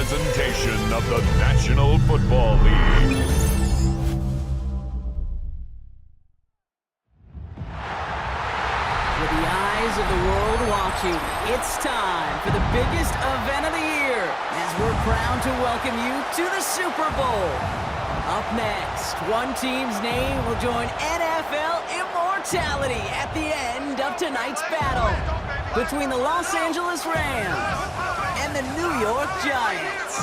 presentation of the National Football League. With the eyes of the world watching, it's time for the biggest event of the year as we're proud to welcome you to the Super Bowl. Up next, one team's name will join NFL immortality at the end of tonight's battle between the Los Angeles Rams and the New York Giants.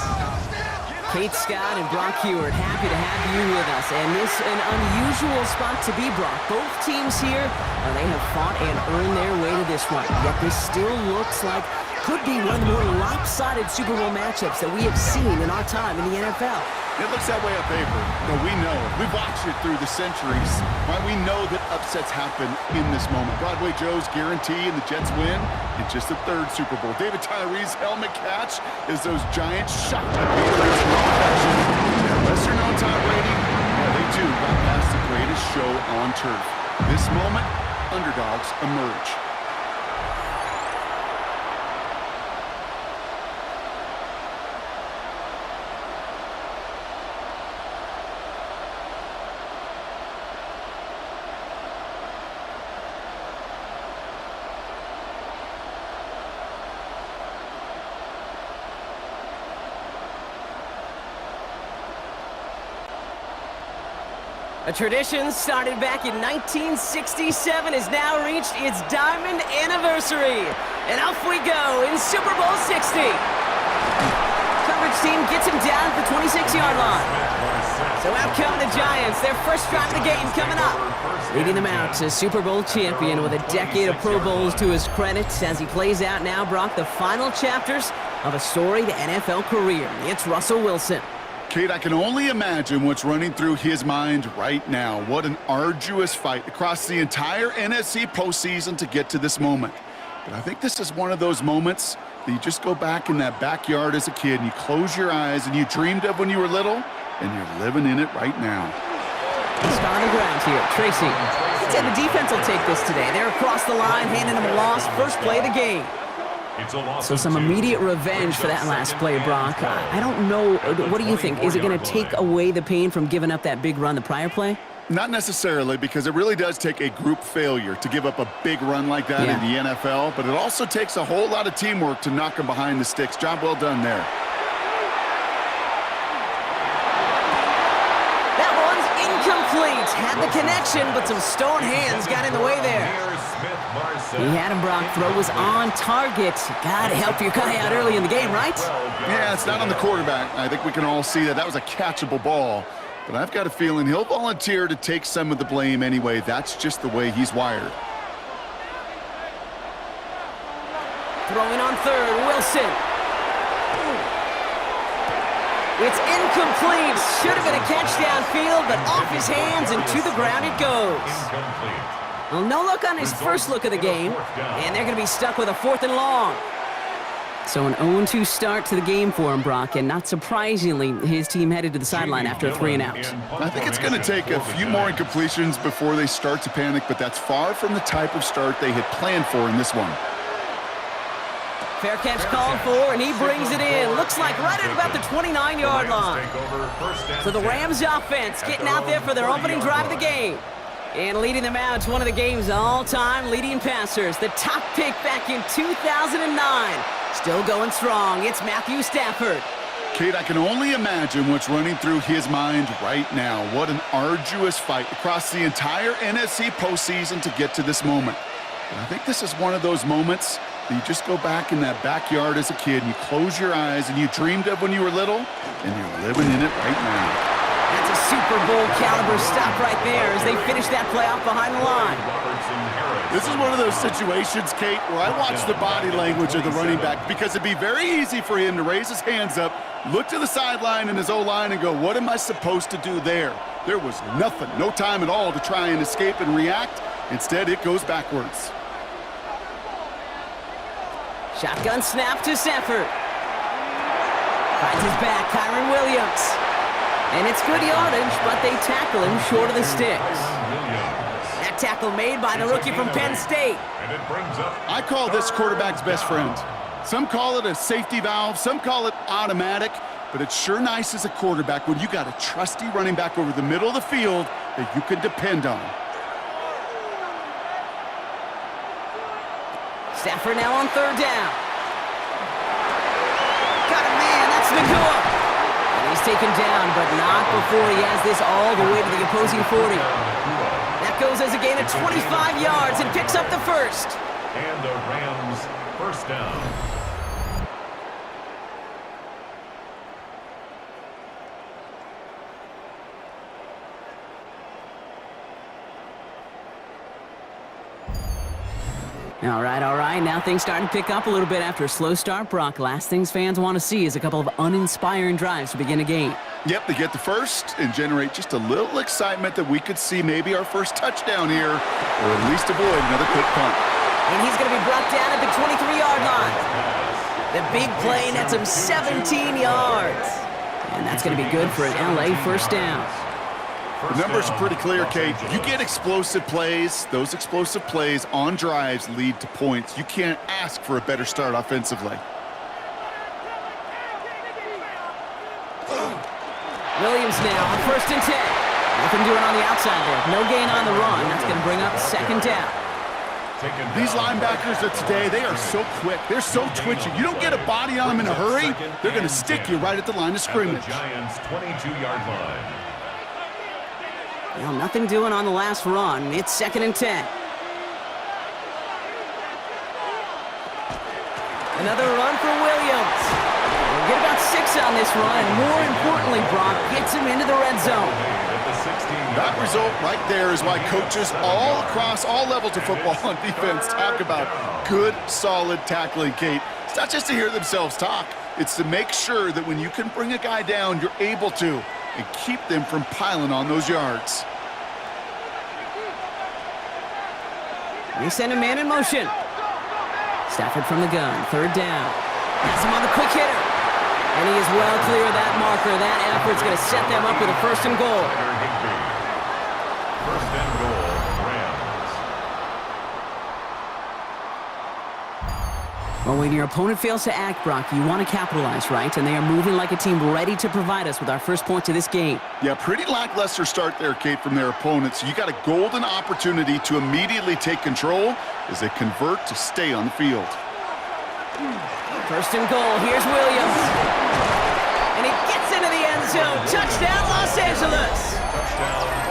Kate Scott and Brock Hewitt, happy to have you with us. And this an unusual spot to be, Brock. Both teams here, they have fought and earned their way to this one. Yet this still looks like could be one of the more lopsided Super Bowl matchups that we have seen in our time in the NFL. It looks that way on paper, but we know. We've watched it through the centuries. Right? We know that upsets happen in this moment. Broadway Joe's guarantee and the Jets win in just the third Super Bowl. David Tyree's helmet catch is those Giants shot at Patriots in perfection. And lesser known Tom Brady, they too got past the greatest show on turf. This moment, underdogs emerge. A tradition started back in 1967 has now reached its diamond anniversary. And off we go in Super Bowl 60. Coverage team gets him down at the 26-yard line. So out come the Giants, their first drive of the game coming up. Leading them out to Super Bowl champion with a decade of Pro Bowls to his credit as he plays out now, Brock, the final chapters of a storied NFL career. It's Russell Wilson. Kate, I can only imagine what's running through his mind right now. What an arduous fight across the entire NFC postseason to get to this moment. But I think this is one of those moments that you just go back in that backyard as a kid and you close your eyes and you dreamed of when you were little, and you're living in it right now. Start on the ground here, Tracy. I'd say the defense will take this today. They're across the line, handing them a loss, first play of the game. So some immediate revenge for that last play, Brock. I don't know. What do you think? Is it going to take away the pain from giving up that big run the prior play? Not necessarily, because it really does take a group failure to give up a big run like that in the NFL, but it also takes a whole lot of teamwork to knock them behind the sticks. Job well done there. That one's incomplete. Had the connection, but some stone hands got in the way there. He had him, Brock. Throw was on target. Gotta help your guy out early in the game, right? Yeah, it's not on the quarterback. I think we can all see that. That was a catchable ball. But I've got a feeling he'll volunteer to take some of the blame anyway. That's just the way he's wired. Throwing on third, Wilson. It's incomplete. Should have been a catch downfield, but off his hands and to the ground it goes. Well, no look on his first look of the game, and they're going to be stuck with a 4th and long. So an 0-2 start to the game for him, Brock, and not surprisingly, his team headed to the sideline after a 3-and-out. I think it's going to take a few more incompletions before they start to panic, but that's far from the type of start they had planned for in this one. Fair catch called for, and he brings it in. Looks like right at about the 29-yard line. So the Rams offense getting out there for their opening drive of the game. And leading them out to one of the game's all-time leading passers. The top pick back in 2009. Still going strong. It's Matthew Stafford. Kate, I can only imagine what's running through his mind right now. What an arduous fight across the entire NFC postseason to get to this moment. And I think this is one of those moments that you just go back in that backyard as a kid and you close your eyes and you dreamed of when you were little, and you're living in it right now. That's a Super Bowl caliber stop right there as they finish that play off behind the line. This is one of those situations, Kate, where I watch the body language of the running back, because it'd be very easy for him to raise his hands up, look to the sideline in his O-line and go, what am I supposed to do there? There was nothing, no time at all to try and escape and react. Instead, it goes backwards. Shotgun snap to Stafford. Finds his back, Kyron Williams. And it's good yardage, but they tackle him short of the sticks. That tackle made by the rookie from Penn State. I call this quarterback's best friend. Some call it a safety valve, some call it automatic, but it's sure nice as a quarterback when you got a trusty running back over the middle of the field that you can depend on. Stafford now on third down. Got a man, that's Nakua. And he's taken down, but not before he has this all the way to the opposing 40. That goes as a gain of 25 yards and picks up the first. And the Rams first down. All right. Now things starting to pick up a little bit after a slow start, Brock. Last things fans want to see is a couple of uninspiring drives to begin a game. Yep, they get the first and generate just a little excitement that we could see maybe our first touchdown here, or at least avoid another quick punt. And he's going to be brought down at the 23-yard line. The big play nets him 17 yards. And that's going to be good for an LA first down. The numbers are pretty clear, Kate. You get explosive plays. Those explosive plays on drives lead to points. You can't ask for a better start offensively. Williams now on 1st and 10. Nothing doing on the outside there. No gain on the run. That's going to bring up second down. These linebackers of today, they are so quick. They're so twitchy. You don't get a body on them in a hurry, they're going to stick you right at the line of scrimmage. Giants' 22-yard line. Well, nothing doing on the last run. It's 2nd and 10. Another run for Williams. We'll get about 6 on this run, and more importantly, Brock gets him into the red zone. That result right there is why coaches all across all levels of football and defense talk about good, solid tackling, Kate. It's not just to hear themselves talk. It's to make sure that when you can bring a guy down, you're able to, and keep them from piling on those yards. They send a man in motion. Stafford from the gun, 3rd down. Has him on the quick hitter. And he is well clear of that marker. That effort's going to set them up with a 1st and goal. 1st and goal, Rams. Well, when your opponent fails to act, Brock, you want to capitalize, right? And they are moving like a team ready to provide us with our first points of this game. Yeah, pretty lackluster start there, Kate, from their opponents. You got a golden opportunity to immediately take control as they convert to stay on the field. 1st and goal. Here's Williams. And he gets into the end zone. Touchdown, Los Angeles.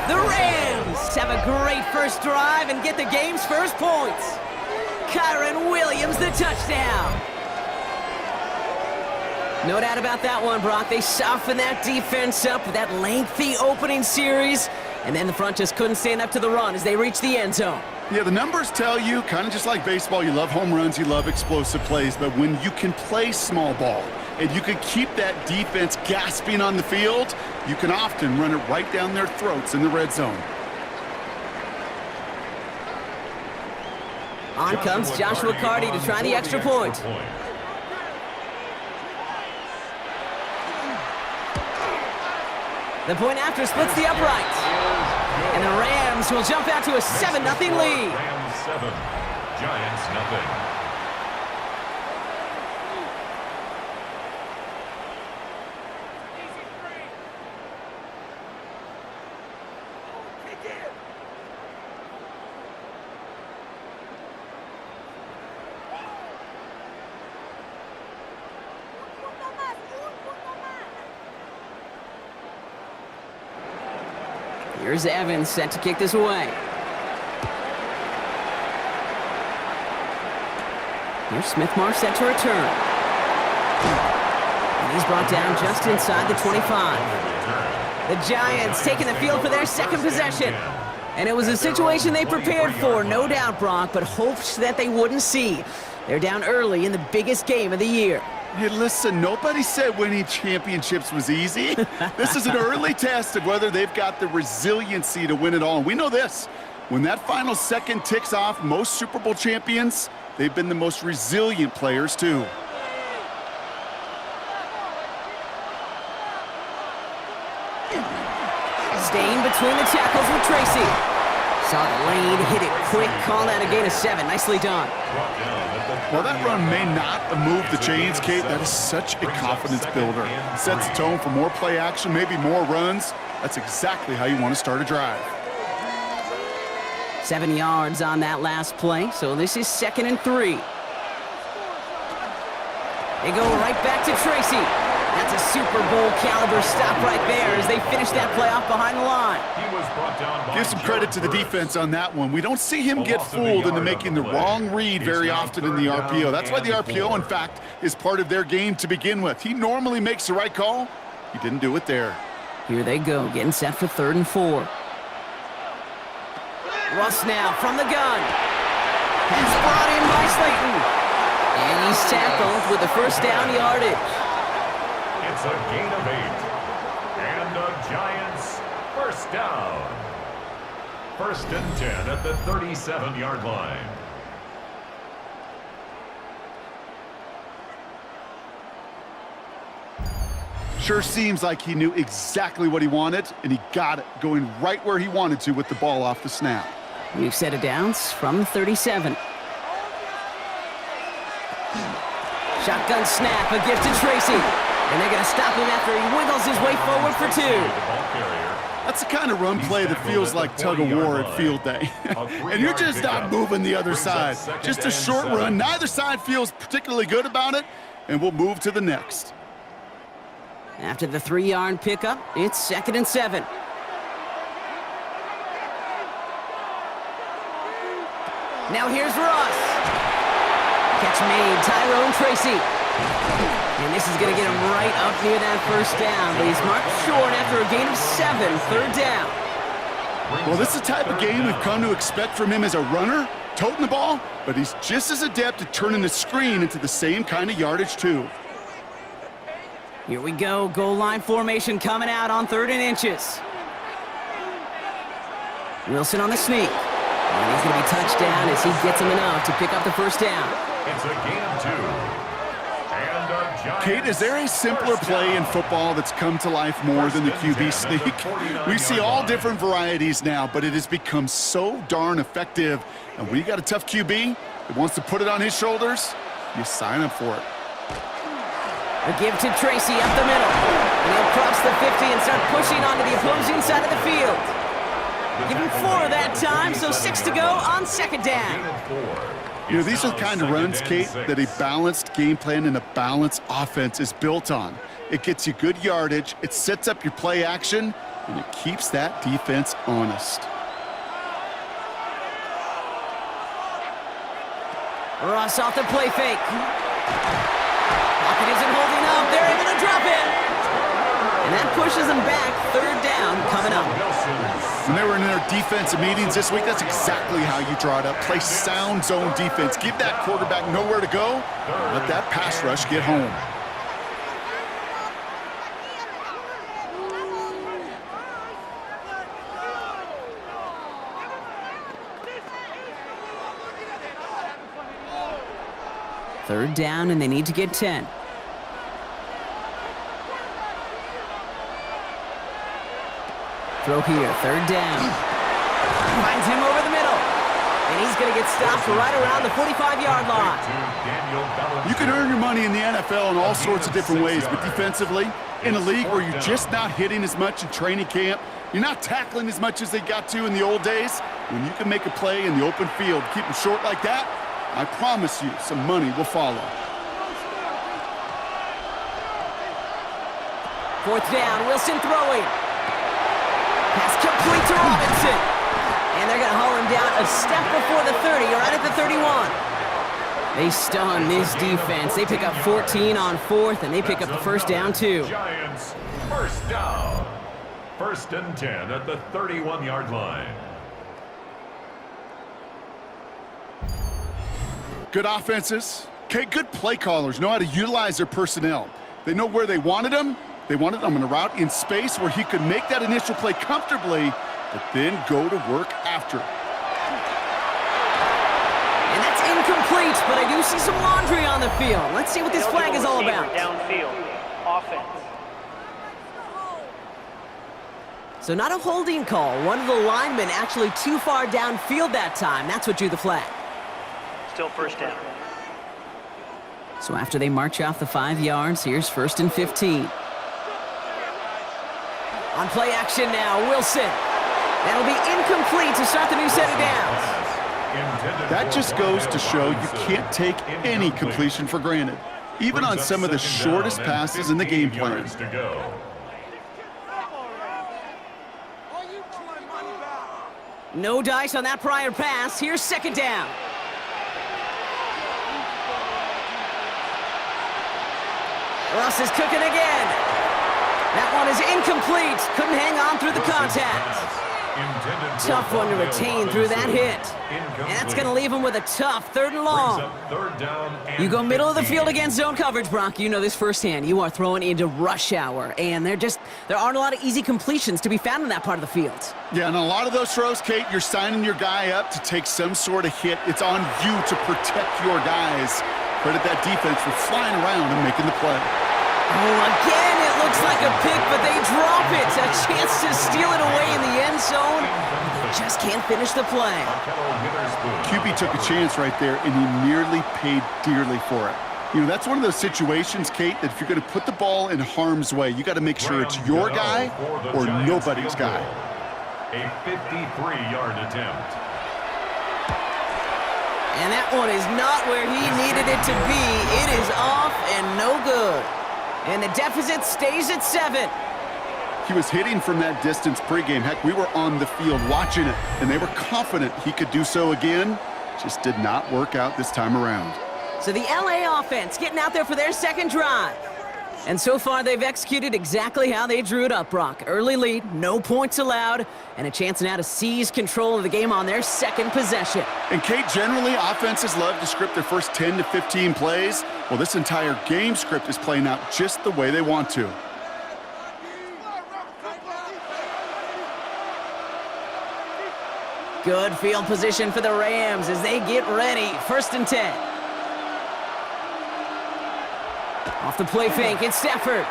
The Rams have a great first drive and get the game's first points. Kyron Williams, the touchdown. No doubt about that one, Brock. They softened that defense up with that lengthy opening series, and then the front just couldn't stand up to the run as they reached the end zone. Yeah, the numbers tell you, kind of just like baseball, you love home runs, you love explosive plays, but when you can play small ball and you can keep that defense gasping on the field, you can often run it right down their throats in the red zone. On comes Joshua Carty to try the extra point. The point after splits the uprights. And the Rams will jump out to a 7-0 lead. Rams 7, Giants nothing. Here's Evans set to kick this away. Here's Smith-Marsh set to return. And he's brought down just inside the 25. The Giants taking the field for their second possession. And it was a situation they prepared for, no doubt, Brock, but hoped that they wouldn't see. They're down early in the biggest game of the year. Hey, listen, nobody said winning championships was easy. This is an early test of whether they've got the resiliency to win it all. And we know this. When that final second ticks off, most Super Bowl champions, they've been the most resilient players, too. Staying between the tackles with Tracy. Saw the lane, hit it quick, call that a gain of 7. Nicely done. Well, that run may not have moved the chains, Kate. That is such a confidence builder. Sets the tone for more play action, maybe more runs. That's exactly how you want to start a drive. 7 yards on that last play, so this is 2nd and 3. They go right back to Tracy. That's a Super Bowl caliber stop right there as they finish that play off behind the line. Give some credit to the defense on that one. We don't see him get fooled into making the wrong read very often in the RPO. That's why the RPO, in fact, is part of their game to begin with. He normally makes the right call. He didn't do it there. Here they go, getting set for 3rd and 4. Russ now from the gun. He's brought in by Slayton. And he's tackled with the first down yardage. It's a gain of 8. And the Giants first down. 1st and 10 at the 37-yard line. Sure seems like he knew exactly what he wanted, and he got it, going right where he wanted to with the ball off the snap. We've set it downs from 37. Shotgun snap, a gift to Tracy. And they're going to stop him after he wiggles his way forward for 2. That's the kind of run play that feels like tug-of-war at field day. And you're just not moving the other side. Just a short run. Neither side feels particularly good about it, and we'll move to the next. After the 3-yard pickup, it's 2nd and 7. Now here's Russ. Catch made, Tyrone Tracy. And this is going to get him right up near that first down, but he's marked short after a gain of 7, 3rd down. Well, this is the type of game we've come to expect from him as a runner, toting the ball, but he's just as adept at turning the screen into the same kind of yardage, too. Here we go, goal line formation coming out on 3rd and inches. Wilson on the sneak. And he's going to be touched down as he gets him enough to pick up the first down. It's a gain of 2. And the Giants. Kate, is there a simpler play in football that's come to life more than the QB sneak? We see all different varieties now, but it has become so darn effective. And when you got a tough QB that wants to put it on his shoulders, you sign up for it. A give to Tracy up the middle. And he'll cross the 50 and start pushing onto the opposing side of the field. Give him 4 that time, so 6 to go on 2nd down. You know, these are the kind of runs, Kate, that a balanced game plan and a balanced offense is built on. It gets you good yardage, it sets up your play action, and it keeps that defense honest. Russ off the play fake. Pocket isn't holding up. They're able to drop it. And that pushes them back. 3rd down coming up. When they were in their defensive meetings this week, that's exactly how you draw it up. Play sound zone defense. Give that quarterback nowhere to go. Let that pass rush get home. Third down, and they need to get 10. Throw here, 3rd down. Finds him over the middle. And he's going to get stopped right around the 45-yard line. You can earn your money in the NFL in all sorts of different ways, but defensively, in a league where you're just not hitting as much in training camp, you're not tackling as much as they got to in the old days, when you can make a play in the open field, keep them short like that, I promise you some money will follow. 4th down, Wilson throwing. Pass complete to Robinson. And they're going to haul him down a step before the 30, or right at the 31. They stun this defense. They pick up 14 on 4th, and they pick up the first down, too. Giants, first down. 1st and 10 at the 31-yard line. Good offenses. Okay, good play callers know how to utilize their personnel. They know where they wanted them. They wanted them in a route in space where he could make that initial play comfortably, but then go to work after. And that's incomplete, but I do see some laundry on the field. Let's see what this flag is all about. Downfield, offense. So not a holding call. One of the linemen actually too far downfield that time. That's what drew the flag. Still first down. So after they march off the 5 yards, here's 1st and 15. On play action now, Wilson. That'll be incomplete to start the new set of downs. That just goes to show you can't take any completion for granted, even on some of the shortest passes in the game plan. No dice on that prior pass. Here's 2nd down. Russ is cooking again. That one is incomplete. Couldn't hang on through the contact. Tough one to retain through that hit. And that's going to leave him with a tough 3rd and long. You go middle of the field against zone coverage, Brock. You know this firsthand. You are throwing into rush hour. And there aren't a lot of easy completions to be found in that part of the field. Yeah, and a lot of those throws, Kate, you're signing your guy up to take some sort of hit. It's on you to protect your guys. Credit that defense for flying around and making the play. Oh, again, it looks like a pick, but they drop it. A chance to steal it away in the end zone. They just can't finish the play. QB took a chance right there, and he nearly paid dearly for it. You know, that's one of those situations, Kate, that if you're going to put the ball in harm's way, you got to make sure it's your guy or nobody's guy. A 53-yard attempt. And that one is not where he needed it to be. It is off and no good. And the deficit stays at 7. He was hitting from that distance pregame. Heck, we were on the field watching it, and they were confident he could do so again. Just did not work out this time around. So the LA offense getting out there for their 2nd drive. And so far, they've executed exactly how they drew it up, Brock. Early lead, no points allowed, and a chance now to seize control of the game on their 2nd possession. And, Kate, generally, offenses love to script their first 10 to 15 plays. Well, this entire game script is playing out just the way they want to. Good field position for the Rams as they get ready. 1st and 10. Off the play fake, it's Stafford.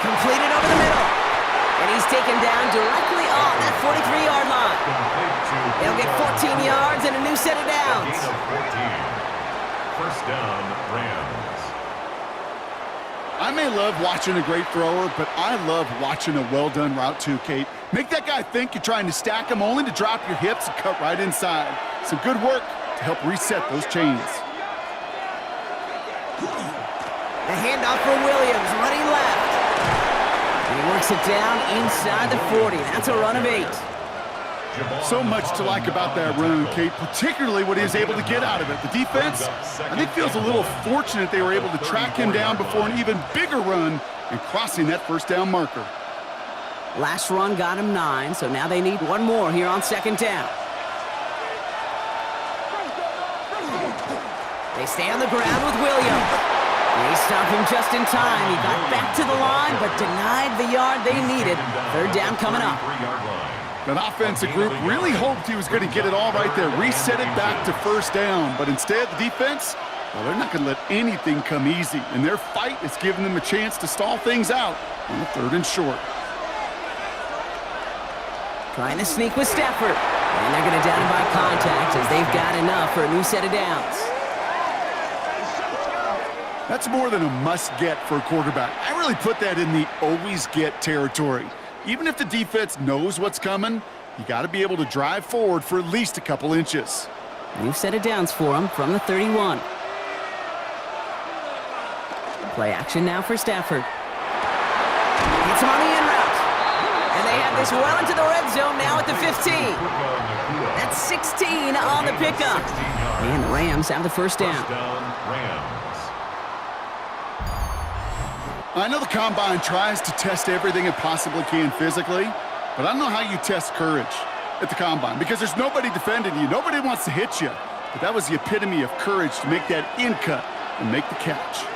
Completed over the middle. And he's taken down directly on that 43-yard line. They'll get 14 yards and a new set of downs. 1st down, Rams. I may love watching a great thrower, but I love watching a well-done route too, Kate. Make that guy think you're trying to stack him only to drop your hips and cut right inside. Some good work to help reset those chains. The handoff for Williams, running left. And he works it down inside the 40. That's a run of 8. So much to like about that run, Kate, particularly what he was able to get out of it. The defense, I think, feels a little fortunate they were able to track him down before an even bigger run and crossing that 1st down marker. Last run got him 9, so now they need one more here on 2nd down. They stay on the ground with Williams. They stop him just in time. He got back to the line, but denied the yard they needed. 3rd down coming up. That offensive group really hoped he was going to get it all right there, reset it back to 1st down. But instead, the defense, well, they're not going to let anything come easy. And their fight is giving them a chance to stall things out on the 3rd and short. Trying to sneak with Stafford. And they're going to down him by contact as they've got enough for a new set of downs. That's more than a must-get for a quarterback. I really put that in the always-get territory. Even if the defense knows what's coming, you got to be able to drive forward for at least a couple inches. New set of downs for him from the 31. Play action now for Stafford. It's on the in route. And they have this well into the red zone now at the 15. That's 16 on the pickup. And the Rams have the 1st down. I know the Combine tries to test everything it possibly can physically, but I don't know how you test courage at the Combine because there's nobody defending you. Nobody wants to hit you. But that was the epitome of courage to make that in cut and make the catch.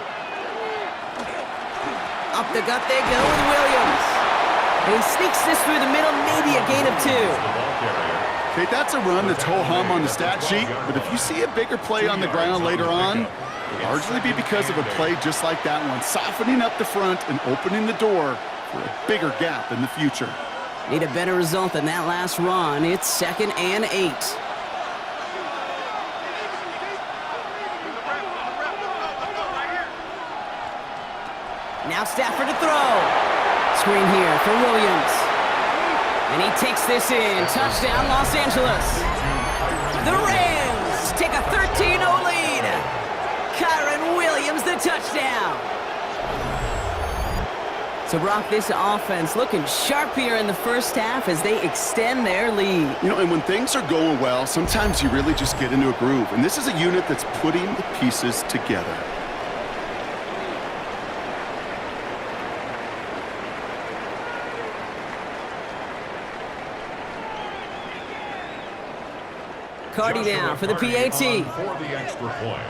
Up the gut they go with Williams. And he sneaks this through the middle, maybe a gain of 2. Okay, that's a run that's ho-hum on the stat sheet, but if you see a bigger play on the ground later on, it'll largely be because of a play just like that one, softening up the front and opening the door for a bigger gap in the future. Need a better result than that last run. It's 2nd and 8. Now Stafford to throw. Screen here for Williams. And he takes this in. Touchdown, Los Angeles. The Rams take a 13-0 lead. Kyron Williams, the touchdown. So, Brock, this offense looking sharp here in the first half as they extend their lead. You know, and when things are going well, sometimes you really just get into a groove. And this is a unit that's putting the pieces together. Cardi down for the PAT. For the extra point.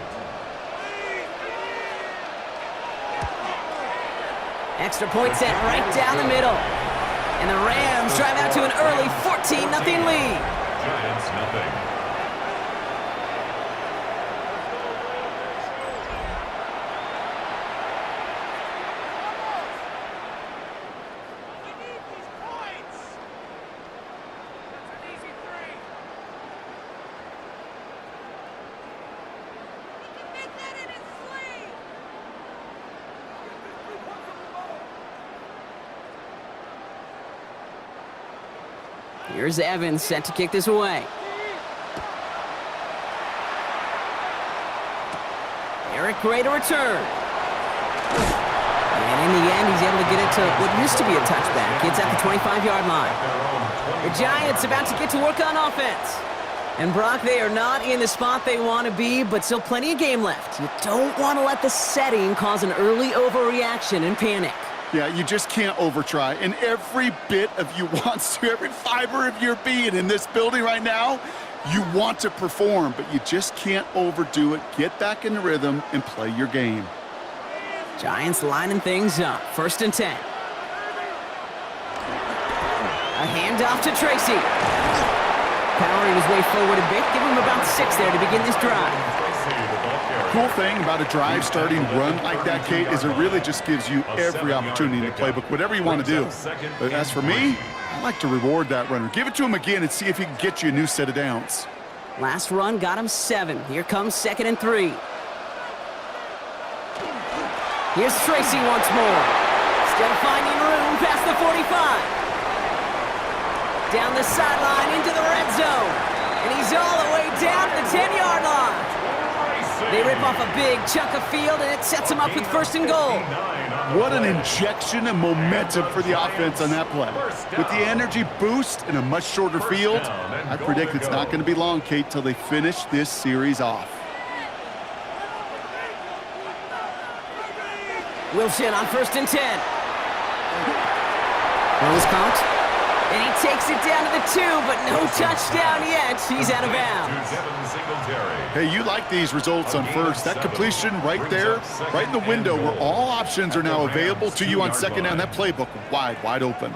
Extra point set right down the middle. And the Rams drive out to an early 14-0 lead. Giants nothing. Here's Evans set to kick this away. Eric Gray to return. And in the end, he's able to get it to what used to be a touchback. It's at the 25-yard line. The Giants about to get to work on offense. And Brock, they are not in the spot they want to be, but still plenty of game left. You don't want to let the setting cause an early overreaction and panic. Yeah, you just can't overtry. And every bit of you wants to, every fiber of your being in this building right now, you want to perform, but you just can't overdo it. Get back in the rhythm and play your game. Giants lining things up. 1st and 10. A handoff to Tracy. Powery was way forward a bit. Give him about 6 there to begin this drive. Cool thing about a drive starting run like that, Kate, is it really just gives you every opportunity in the playbook, whatever you want to do. But as for me, I like to reward that runner. Give it to him again and see if he can get you a new set of downs. Last run got him 7. Here comes 2nd and 3. Here's Tracy once more. Still finding room past the 45. Down the sideline into the red zone. And he's all the way down to the 10-yard line. They rip off a big chunk of field, and it sets them up with 1st and goal. What an injection of momentum for the offense on that play. With the energy boost in a much shorter field, I predict it's not going to be long, Kate, till they finish this series off. Wilson on 1st and 10. Runs count. And he takes it down to the 2, but no touchdown yet. He's out of bounds. Hey, you like these results on 1st. That completion right there, right in the window where all options are now available to you on 2nd down. That playbook wide open.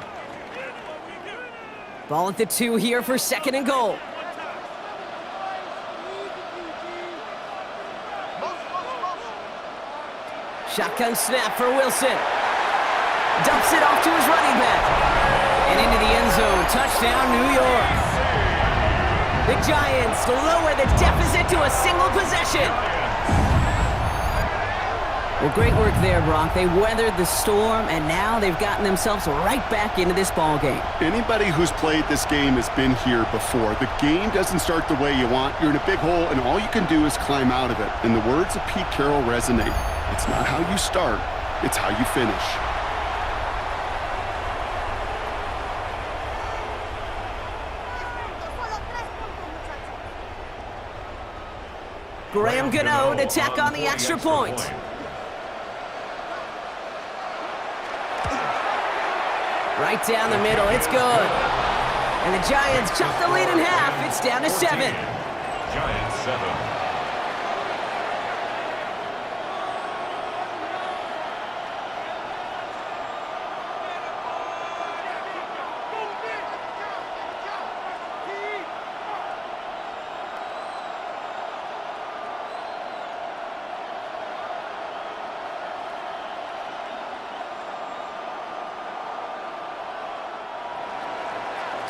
Ball at the 2 here for 2nd and goal. Shotgun snap for Wilson. Dumps it off to his running back. And into the end zone. Touchdown, New York. The Giants lower the deficit to a single possession. Well, great work there, Brock. They weathered the storm, and now they've gotten themselves right back into this ball game. Anybody who's played this game has been here before. The game doesn't start the way you want. You're in a big hole, and all you can do is climb out of it. And the words of Pete Carroll resonate. It's not how you start, it's how you finish. Graham Gano to tack on the extra point. Right down the middle, it's good. And the Giants chop the lead in half. It's down to 7. Giants 7.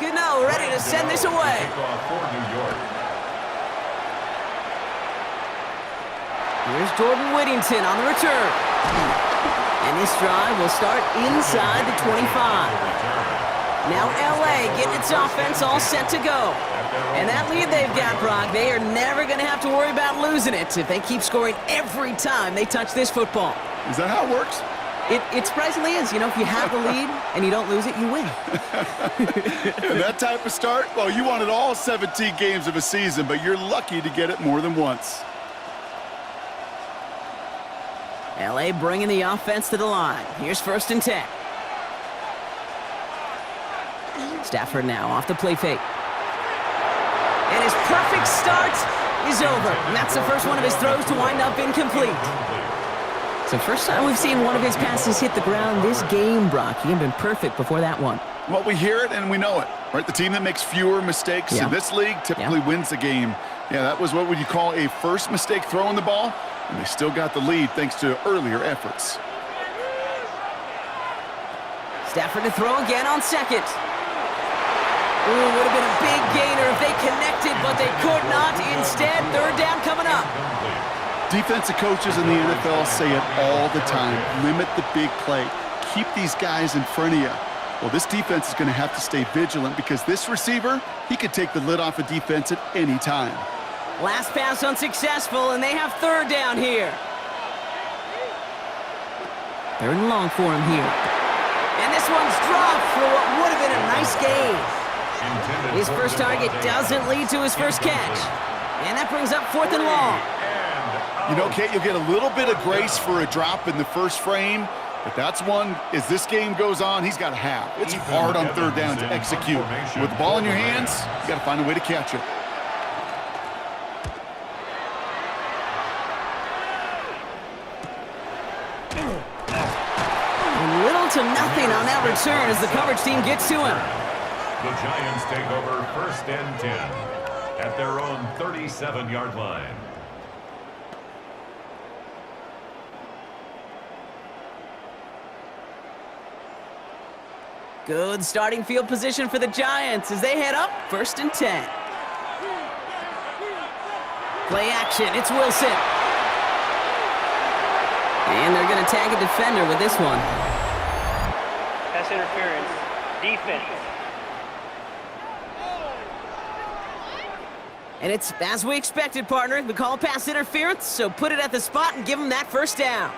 2-0, ready to send this away. Kickoff for New York. Here's Jordan Whittington on the return. And this drive will start inside the 25. Now LA getting its offense all set to go. And that lead they've got, Brock, they are never going to have to worry about losing it if they keep scoring every time they touch this football. Is that how it works? It surprisingly is. You know, if you have the lead and you don't lose it, you win. And that type of start, well, you wanted all 17 games of a season, but you're lucky to get it more than once. LA bringing the offense to the line. Here's 1st and 10. Stafford now off the play fake. And his perfect start is over. And that's the first one of his throws to wind up incomplete. So first time we've seen one of his passes hit the ground this game, Brock. He had been perfect before that one. Well, we hear it and we know it, right? The team that makes fewer mistakes in this league typically wins the game. Yeah, that was what would you call a first mistake throwing the ball, and they still got the lead thanks to earlier efforts. Stafford to throw again on 2nd. Ooh, would have been a big gainer if they connected, but they could not. Instead, 3rd down coming up. Defensive coaches in the NFL say it all the time. Limit the big play. Keep these guys in front of you. Well, this defense is going to have to stay vigilant because this receiver, he could take the lid off a defense at any time. Last pass unsuccessful, and they have 3rd down here. 3rd and long for him here. And this one's dropped for what would have been a nice gain. His first target doesn't lead to his first catch. And that brings up 4th and long. You know, Kate, you'll get a little bit of grace for a drop in the first frame, but that's one, as this game goes on, he's got to have. It's hard on 3rd down to execute. With the ball in your hands, you got to find a way to catch it. Little to nothing on that return as the coverage team gets to him. The Giants take over 1st and 10 at their own 37-yard line. Good starting field position for the Giants as they head up 1st and 10. Play action, it's Wilson. And they're going to tag a defender with this one. Pass interference. Defense. And it's as we expected, partner. We call pass interference, so put it at the spot and give them that 1st down.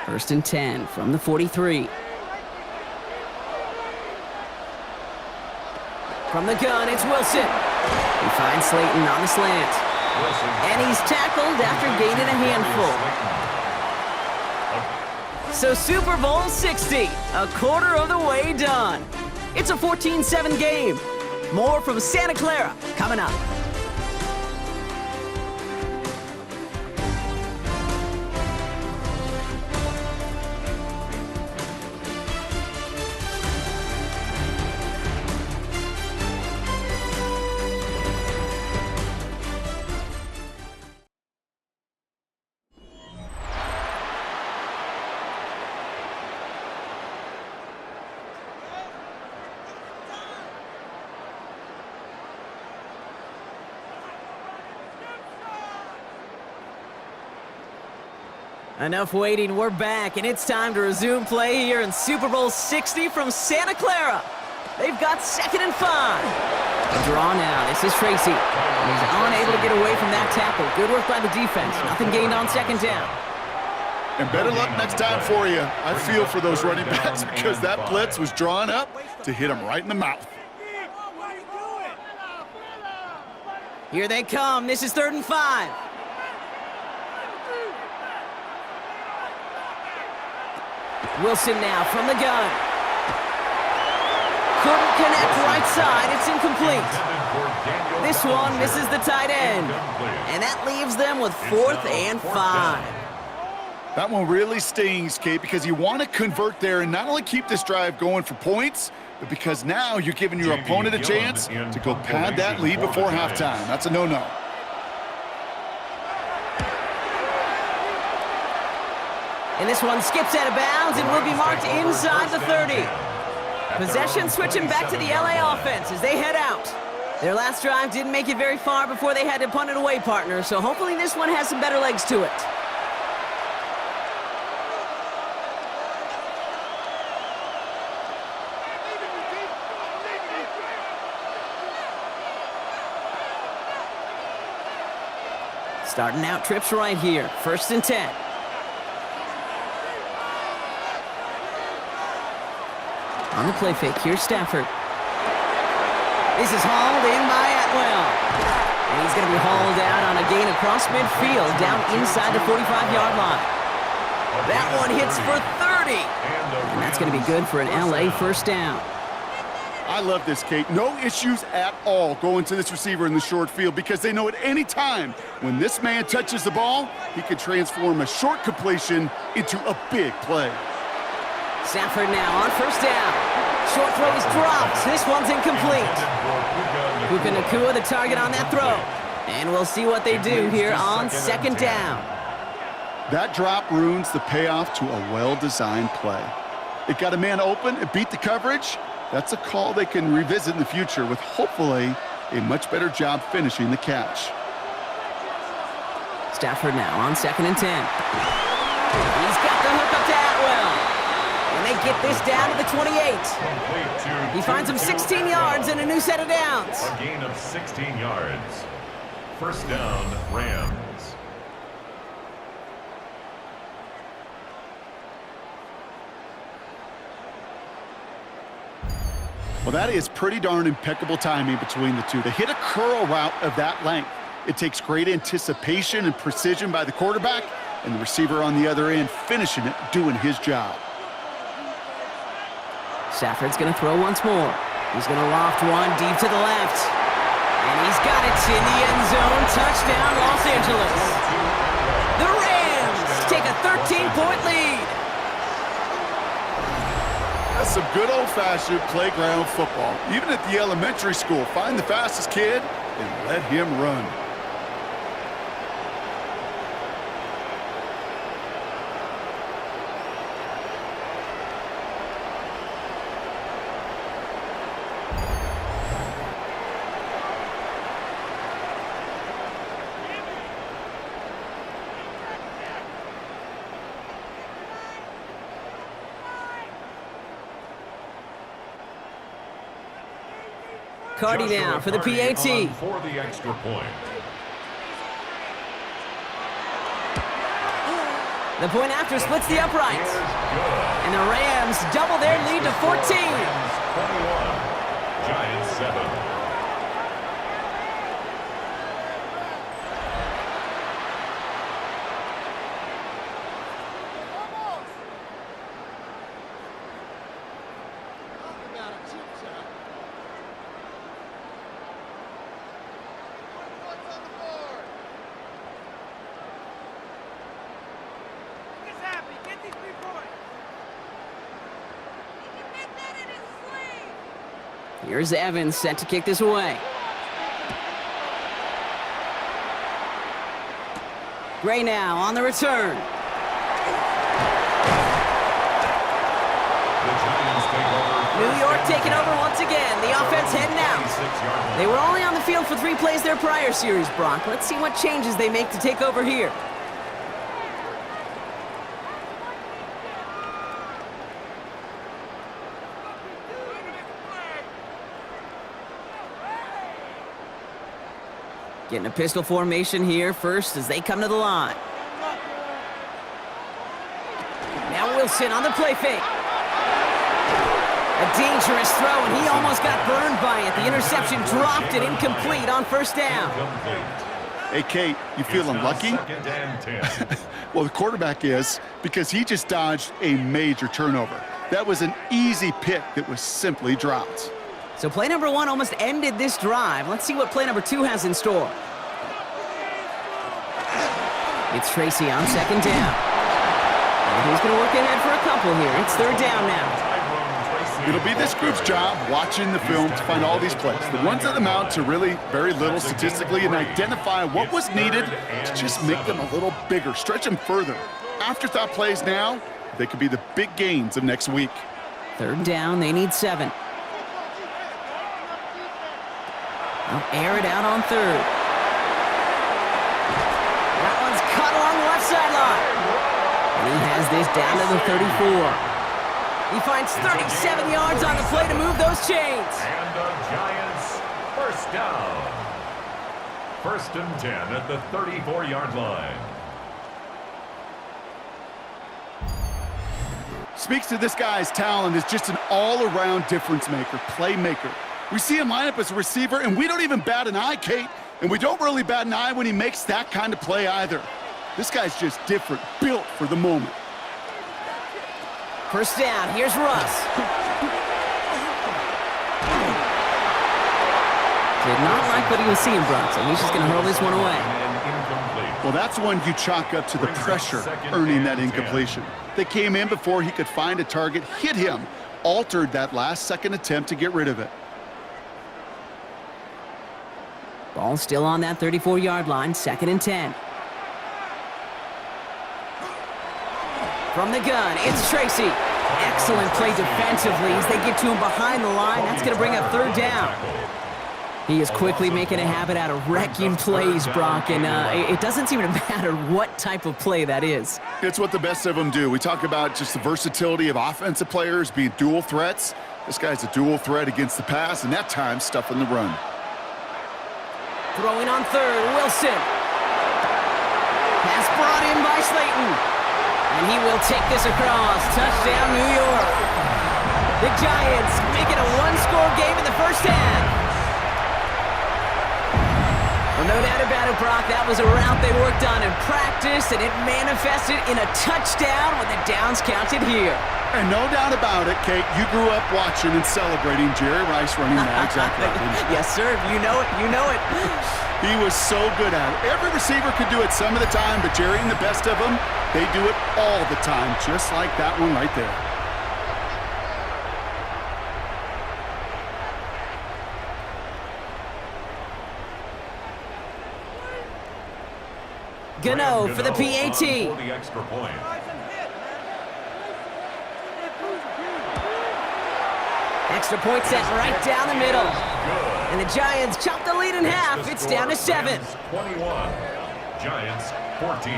First and 10 from the 43. From the gun, it's Wilson. He finds Slayton on the slant. And he's tackled after gaining a handful. So Super Bowl 60, a quarter of the way done. It's a 14-7 game. More from Santa Clara coming up. Enough waiting, we're back, and it's time to resume play here in Super Bowl 60 from Santa Clara. They've got 2nd and 5. A draw now, this is Tracy. He's unable to get away from that tackle. Good work by the defense, nothing gained on 2nd down. And better luck next time for you. I feel for those running backs because that blitz was drawn up to hit him right in the mouth. Here they come, this is 3rd and 5. Wilson now from the gun. Couldn't connect right side. It's incomplete. This one misses the tight end. And that leaves them with 4th and 5. That one really stings, Kate, because you want to convert there and not only keep this drive going for points, but because now you're giving your opponent a chance to go pad that lead before halftime. That's a no-no. And this one skips out of bounds and will be marked inside the 30. Possession switching back to the LA offense as they head out. Their last drive didn't make it very far before they had to punt it away, partner, so hopefully this one has some better legs to it. Starting out trips right here, 1st and 10. On the play fake, here's Stafford. This is hauled in by Atwell. And he's going to be hauled out on a gain across midfield, down inside the 45-yard line. That one hits for 30. And that's going to be good for an LA first down. I love this, Kate. No issues at all going to this receiver in the short field because they know at any time when this man touches the ball, he can transform a short completion into a big play. Stafford now on 1st down. Short throw is dropped. This one's incomplete. Puka Nacua the target on that throw. And we'll see what they do here on 2nd down. That drop ruins the payoff to a well-designed play. It got a man open, it beat the coverage. That's a call they can revisit in the future with hopefully a much better job finishing the catch. Stafford now on 2nd and 10. He's got the hook up to Atwell. And they get this down to the 28. He finds him 16 yards and a new set of downs. A gain of 16 yards. 1st down, Rams. Well, that is pretty darn impeccable timing between the two. To hit a curl route of that length, it takes great anticipation and precision by the quarterback, and the receiver on the other end finishing it, doing his job. Stafford's going to throw once more. He's going to loft one deep to the left. And he's got it in the end zone. Touchdown, Los Angeles. The Rams take a 13-point lead. That's some good old-fashioned playground football. Even at the elementary school, find the fastest kid and let him run. Cardi now for the PAT. For the extra point. The point after splits the uprights. And the Rams double their lead to 14. Rams 21, Giants 7. Here's Evans set to kick this away. Gray now on the return. New York taking over once again. The offense heading out. They were only on the field for 3 plays their prior series, Brock. Let's see what changes they make to take over here. Getting a pistol formation here first as they come to the line. Now Wilson on the play fake. A dangerous throw, and he almost got burned by it. The interception dropped it incomplete on 1st down. Hey, Kate, you feeling lucky? Well, the quarterback is, because he just dodged a major turnover. That was an easy pick that was simply dropped. So play number 1 almost ended this drive. Let's see what play number 2 has in store. It's Tracy on 2nd down. And he's going to work ahead for a couple here. It's 3rd down now. It'll be this group's job watching the film to find all these plays. The ones that amount to really very little statistically and identify what was needed to just make them a little bigger, stretch them further. afterthought plays now, they could be the big gains of next week. 3rd down, they need 7. They'll air it out on 3rd. That one's caught along the left sideline. And he has this down to the 34. He finds 37 yards on the play to move those chains. And the Giants, first down. 1st and 10 at the 34-yard line. Speaks to this guy's talent as just an all-around difference maker, playmaker. We see him line up as a receiver, and we don't even bat an eye, Kate, and we don't really bat an eye when he makes that kind of play either. This guy's just different, built for the moment. 1st down, here's Russ. Did not like what he was seeing, Brock, so he's just going to hurl this one away. Well, that's one you chalk up to the pressure earning that incompletion. They came in before he could find a target, hit him, altered that last-second attempt to get rid of it. Ball still on that 34-yard line, 2nd and 10. From the gun, it's Tracy. Excellent play defensively as they get to him behind the line. That's going to bring up 3rd down. He is quickly making a habit out of wrecking plays, Brock, and it doesn't seem to matter what type of play that is. It's what the best of them do. We talk about just the versatility of offensive players being dual threats. This guy's a dual threat against the pass, and that time stuffing the run. Throwing on 3rd, Wilson. Pass brought in by Slayton. And he will take this across. Touchdown, New York. The Giants make it a 1-score game in the 1st half. Well, no doubt about it, Brock. That was a route they worked on in practice, and it manifested in a touchdown when the downs counted here. And no doubt about it, Kate, you grew up watching and celebrating Jerry Rice running that exact route. Yes, sir. You know it. You know it. He was so good at it. Every receiver could do it some of the time, but Jerry and the best of them, they do it all the time, just like that one right there. Gano for the PAT. For the extra point. Extra point set right down the middle. And the Giants chop the lead in half. It's down to 7. 21. Giants 14.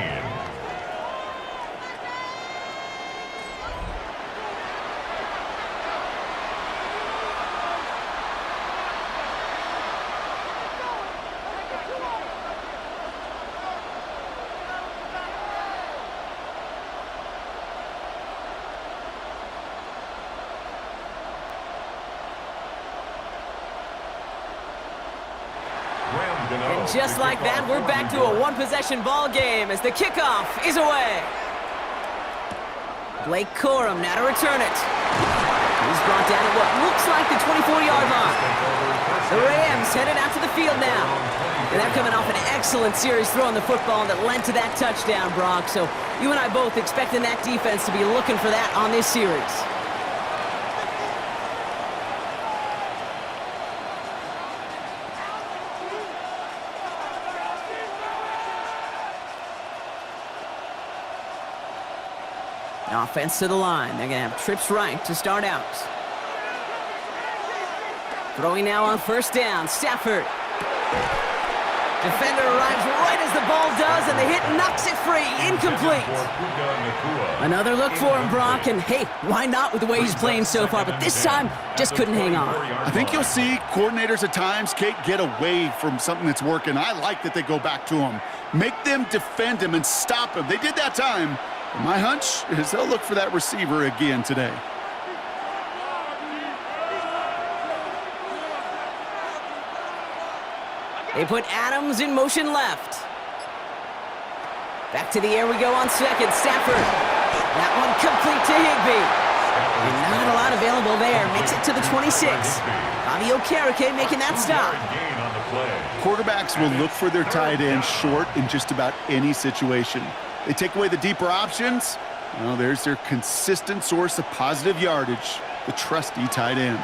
And just like that, we're back to a 1-possession ball game as the kickoff is away. Blake Corum now to return it. He's brought down at what looks like the 24-yard line. The Rams headed out to the field now. And they're coming off an excellent series throwing the football that led to that touchdown, Brock. So you and I both expecting that defense to be looking for that on this series. Offense to the line. They're going to have trips right to start out. Throwing now on 1st down. Stafford. Defender arrives right as the ball does, and the hit knocks it free. Incomplete. Another look for him, Brock, and hey, why not with the way he's playing so far? But this time, just couldn't hang on. I think you'll see coordinators at times, Kate, get away from something that's working. I like that they go back to him. Make them defend him and stop him. They did that time. My hunch is they'll look for that receiver again today. They put Adams in motion left. Back to the air we go on 2nd. Stafford. That one complete to Higbee. And not a lot available there. Makes it to the 26. Bobby Okereke making that stop. Quarterbacks will look for their tight end short in just about any situation. They take away the deeper options. Well, there's their consistent source of positive yardage, the trusty tight end.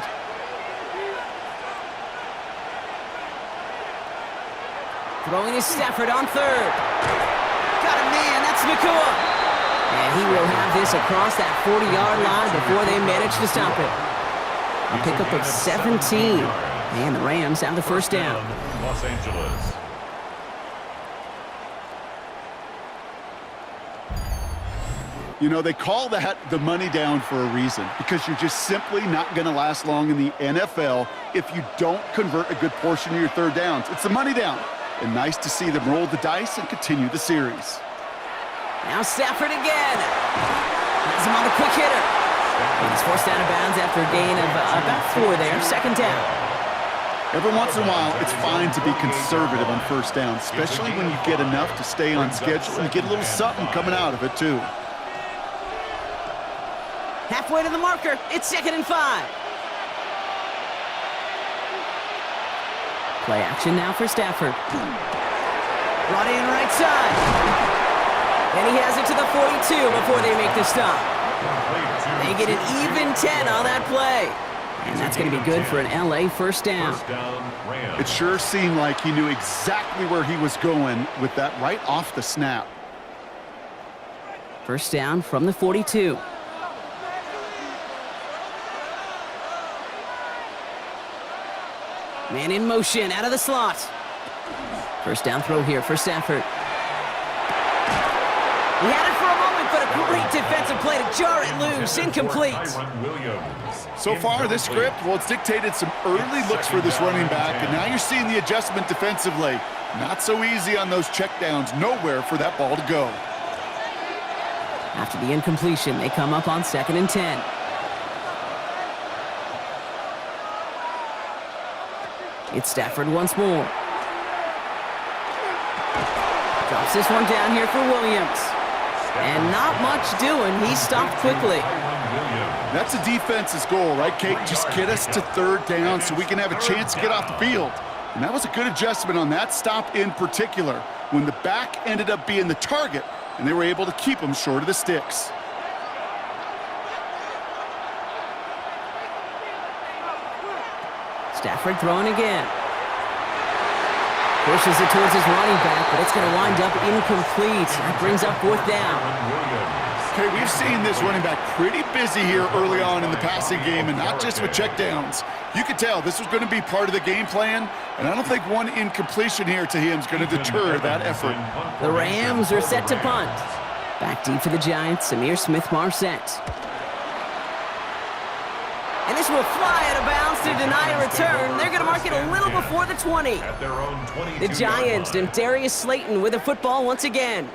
Throwing is Stafford on 3rd. Got a man, that's Nakua. And he will have this across that 40-yard line before they manage to stop it. A pickup of 17. And the Rams have the first down. Los Angeles. You know, they call that the money down for a reason, because you're just simply not going to last long in the NFL if you don't convert a good portion of your third downs. It's the money down. And nice to see them roll the dice and continue the series. Now Stafford again. Has him on the quick hitter. And he's forced out of bounds after a gain of about 4 there. Second down. Every once in a while, it's fine to be conservative on first down, especially when you get enough to stay on schedule and get a little something coming out of it, too. Halfway to the marker. It's 2nd and 5. Play action now for Stafford. Brought in right side. And he has it to the 42 before they make the stop. They get an even 10 on that play. And that's going to be good for an LA first down. It sure seemed like he knew exactly where he was going with that right off the snap. First down from the 42. Man in motion, out of the slot. First down throw here for Stafford. He had it for a moment, but a great defensive play to jar it loose. Incomplete. So far, this script, well, it's dictated some early looks for this running back, and now you're seeing the adjustment defensively. Not so easy on those checkdowns. Nowhere for that ball to go. After the incompletion, they come up on 2nd and 10. It's Stafford once more. Drops this one down here for Williams. And not much doing. He stopped quickly. That's the defense's goal, right, Kate? Just get us to third down so we can have a chance to get off the field. And that was a good adjustment on that stop in particular, when the back ended up being the target, and they were able to keep him short of the sticks. Stafford throwing again. Pushes it towards his running back, but it's going to wind up incomplete. That brings up 4th down. Okay, we've seen this running back pretty busy here early on in the passing game, and not just with checkdowns. You could tell this was going to be part of the game plan, and I don't think one incompletion here to him is going to deter that effort. The Rams are set to punt. Back deep for the Giants, Amir Smith-Marset. And this will fly out of bounds to deny a return. They're going to mark it a little before the 20. The Giants and Darius Slayton with the football once again.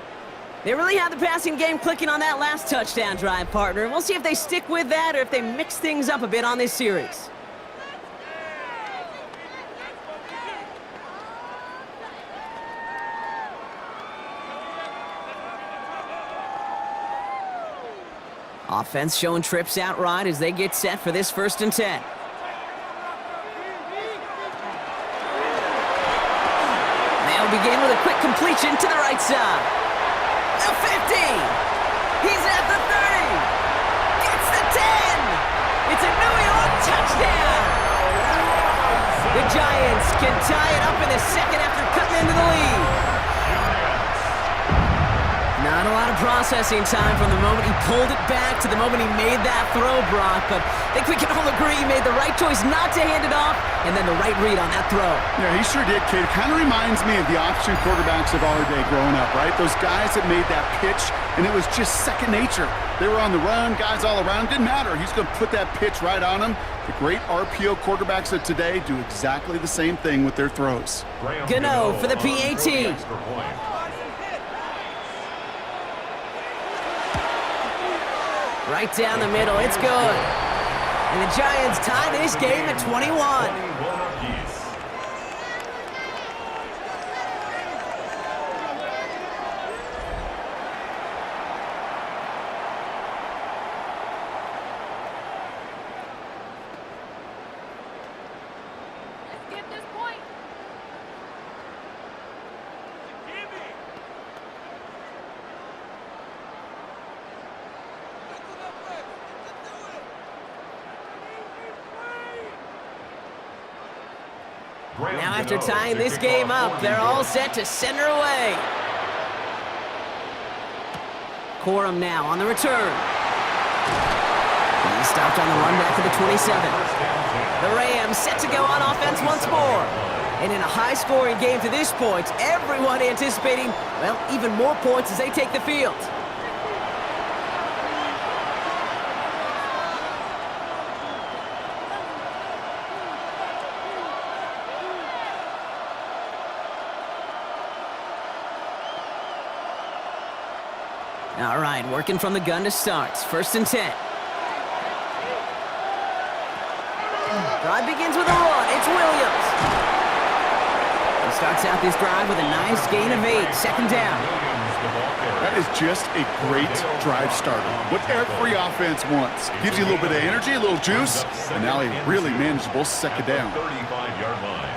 They really had the passing game clicking on that last touchdown drive, partner. We'll see if they stick with that or if they mix things up a bit on this series. Offense showing trips out right as they get set for this 1st and 10. They'll begin with a quick completion to the right side. The 50. He's at the 30. Gets the 10. It's a New York touchdown. The Giants can tie it up in the 2nd after cutting into the lead. Not a lot of processing time from the moment he pulled it back to the moment he made that throw, Brock. But I think we can all agree he made the right choice not to hand it off, and then the right read on that throw. Yeah, he sure did, Kate. It kind of reminds me of the option quarterbacks of our day growing up, right? Those guys that made that pitch, and it was just second nature. They were on the run, guys all around. Didn't matter. He's going to put that pitch right on them. The great RPO quarterbacks of today do exactly the same thing with their throws. Gano for the PAT. Right down the middle, it's good. And the Giants tie this game at 21. Now after tying this game up, they're all set to send her away. Corum now on the return. He's stopped on the run back to the 27. The Rams set to go on offense once more. And in a high-scoring game to this point, everyone anticipating, well, even more points as they take the field. All right, working from the gun to start. 1st and 10. Drive begins with a run. It's Williams. He starts out this drive with a nice gain of 8. 2nd down. That is just a great drive starter. What every offense wants. Gives you a little bit of energy, a little juice, and now a really manageable 2nd down. 35-yard line.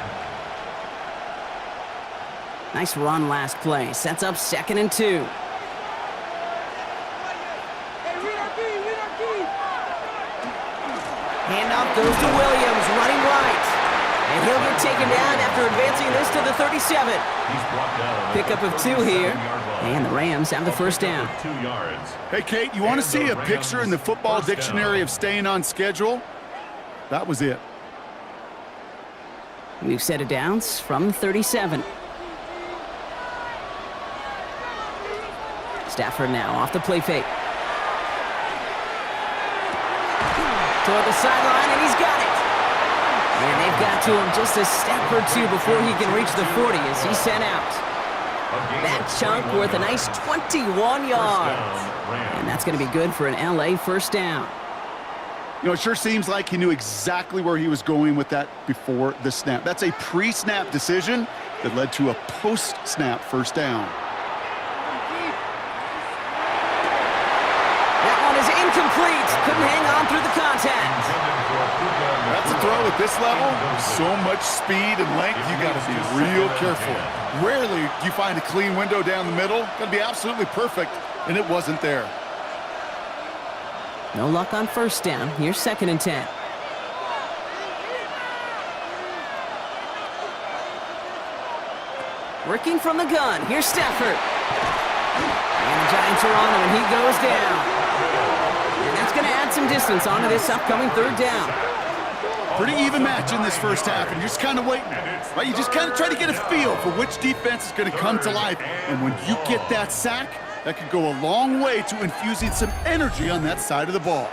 Nice run last play. Sets up 2nd and 2. Handoff goes to Williams, running right. And he'll get taken down after advancing this to the 37. Pickup of 2 here. And the Rams have the 1st down. 2 yards. Hey, Kate, you want to see a picture in the football dictionary of staying on schedule? That was it. New set of downs from 37. Stafford now off the play fake. Toward the sideline, and he's got it. And they've got to him just a step or 2 before he can reach the 40 as he's sent out. That chunk worth a nice 21 yards. And that's going to be good for an LA 1st down. You know, it sure seems like he knew exactly where he was going with that before the snap. That's a pre-snap decision that led to a post-snap 1st down. That one is incomplete. Couldn't hang on through the contact. That's a throw at this level. So much speed and length, you got to be real careful. Rarely do you find a clean window down the middle. Got to be absolutely perfect, and it wasn't there. No luck on 1st down. Here's 2nd and 10. Working from the gun. Here's Stafford. And the Giants are on him, and he goes down. And that's going to add some distance onto this upcoming 3rd down. Pretty even match in this 1st half, and you're just kind of waiting. Right? You just kind of try to get a feel for which defense is going to come to life. And when you get that sack, that could go a long way to infusing some energy on that side of the ball.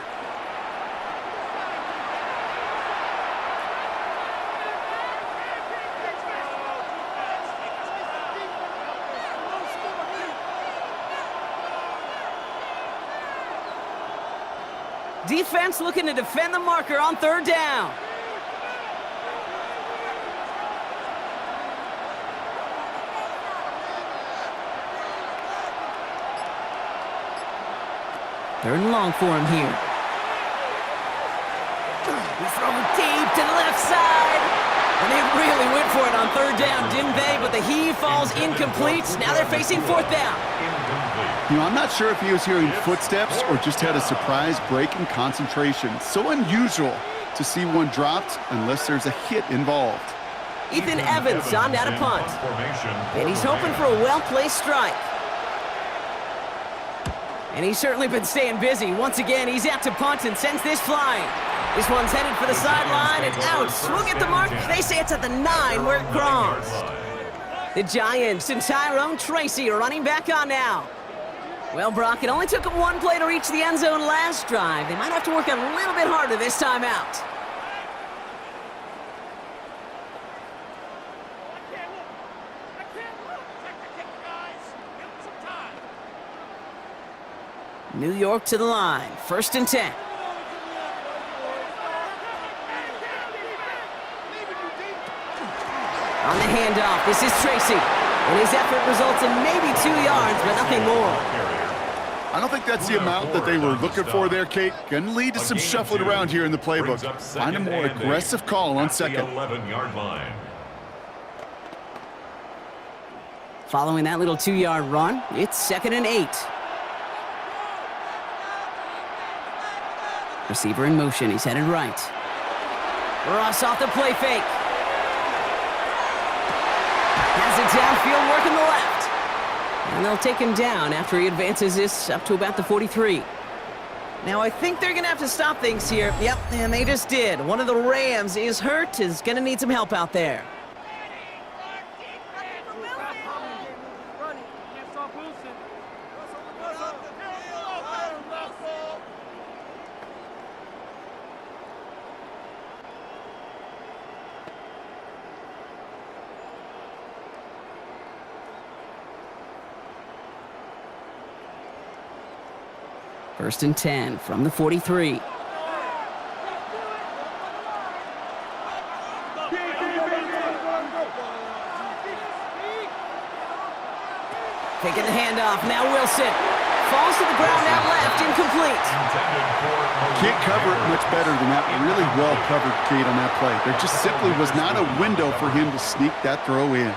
Defense looking to defend the marker on 3rd down. Third and long for him here. He's throwing deep to the left side. And they really went for it on 3rd down, didn't they? But the heave falls incomplete. Now they're facing 4th down. You know, I'm not sure if he was hearing footsteps or just had a surprise break in concentration. So unusual to see one dropped unless there's a hit involved. Ethan Evans on down to punt. And he's hoping for a well-placed strike. And he's certainly been staying busy. Once again, he's out to punt and sends this flying. This one's headed for the sideline and out. We'll get the mark. They say it's at the 9 where it crossed. The Giants and Tyrone Tracy are running back on now. Well, Brock, it only took them 1 play to reach the end zone last drive. They might have to work a little bit harder this time out. New York to the line. 1st and 10. On the handoff, this is Tracy. And his effort results in maybe 2 yards, but nothing more. I don't think that's the amount that they were looking for there, Kate. Going to lead to some shuffling around here in the playbook. Find a more aggressive call on 2nd. 11-yard line. Following that little 2-yard run, it's 2nd and 8. Receiver in motion, he's headed right. Ross off the play fake. Has it downfield, working the left. And they'll take him down after he advances this up to about the 43. Now, I think they're going to have to stop things here. Yep, and they just did. One of the Rams is hurt, is going to need some help out there. First and 10 from the 43. Taking the handoff. Now Wilson falls to the ground out left. Incomplete. Can't cover it much better than that. Really well covered, Kate, on that play. There just simply was not a window for him to sneak that throw in.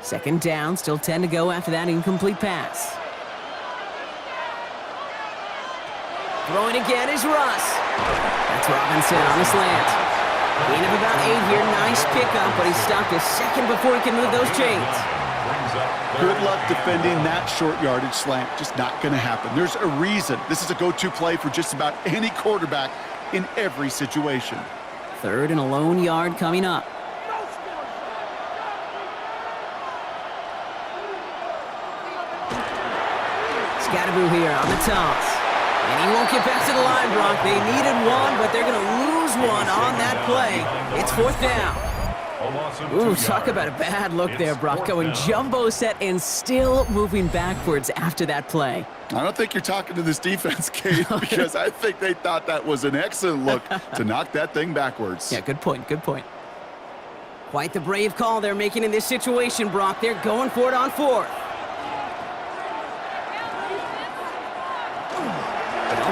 Second down, still 10 to go after that incomplete pass. Throwing again is Russ. That's Robinson on the slant. Gain of about 8 here. Nice pickup, but he stopped a second before he can move those chains. Good luck defending that short yardage slant. Just not going to happen. There's a reason. This is a go-to play for just about any quarterback in every situation. Third and a lone yard coming up. Scatterboo here on the toss. And he won't get back to the line, Brock. They needed one, but they're going to lose one on that play. It's fourth down. Ooh, talk about a bad look there, Brock. Going jumbo set and still moving backwards after that play. I don't think you're talking to this defense, Kate, because I think they thought that was an excellent look to knock that thing backwards. Yeah, good point, good point. Quite the brave call they're making in this situation, Brock. They're going for it on fourth.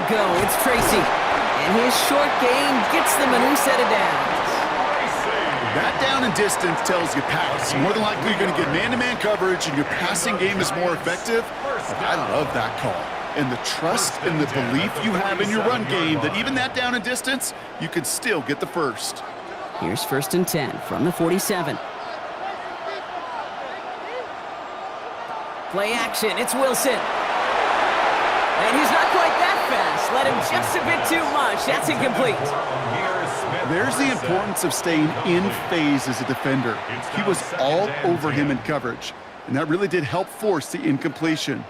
Go, it's Tracy, and his short gain gets them a new set of downs. That down and distance tells you pass. More than likely you're going to get man-to-man coverage and your passing game is more effective. I love that call. And the trust and the belief you have in your run game that even that down and distance, you can still get the first. Here's first and 10 from the 47. Play action, it's Wilson. And he's not quite that fast. Let him just a bit too much. That's incomplete. There's the importance of staying in phase as a defender. He was all over him in coverage, and that really did help force the incompletion.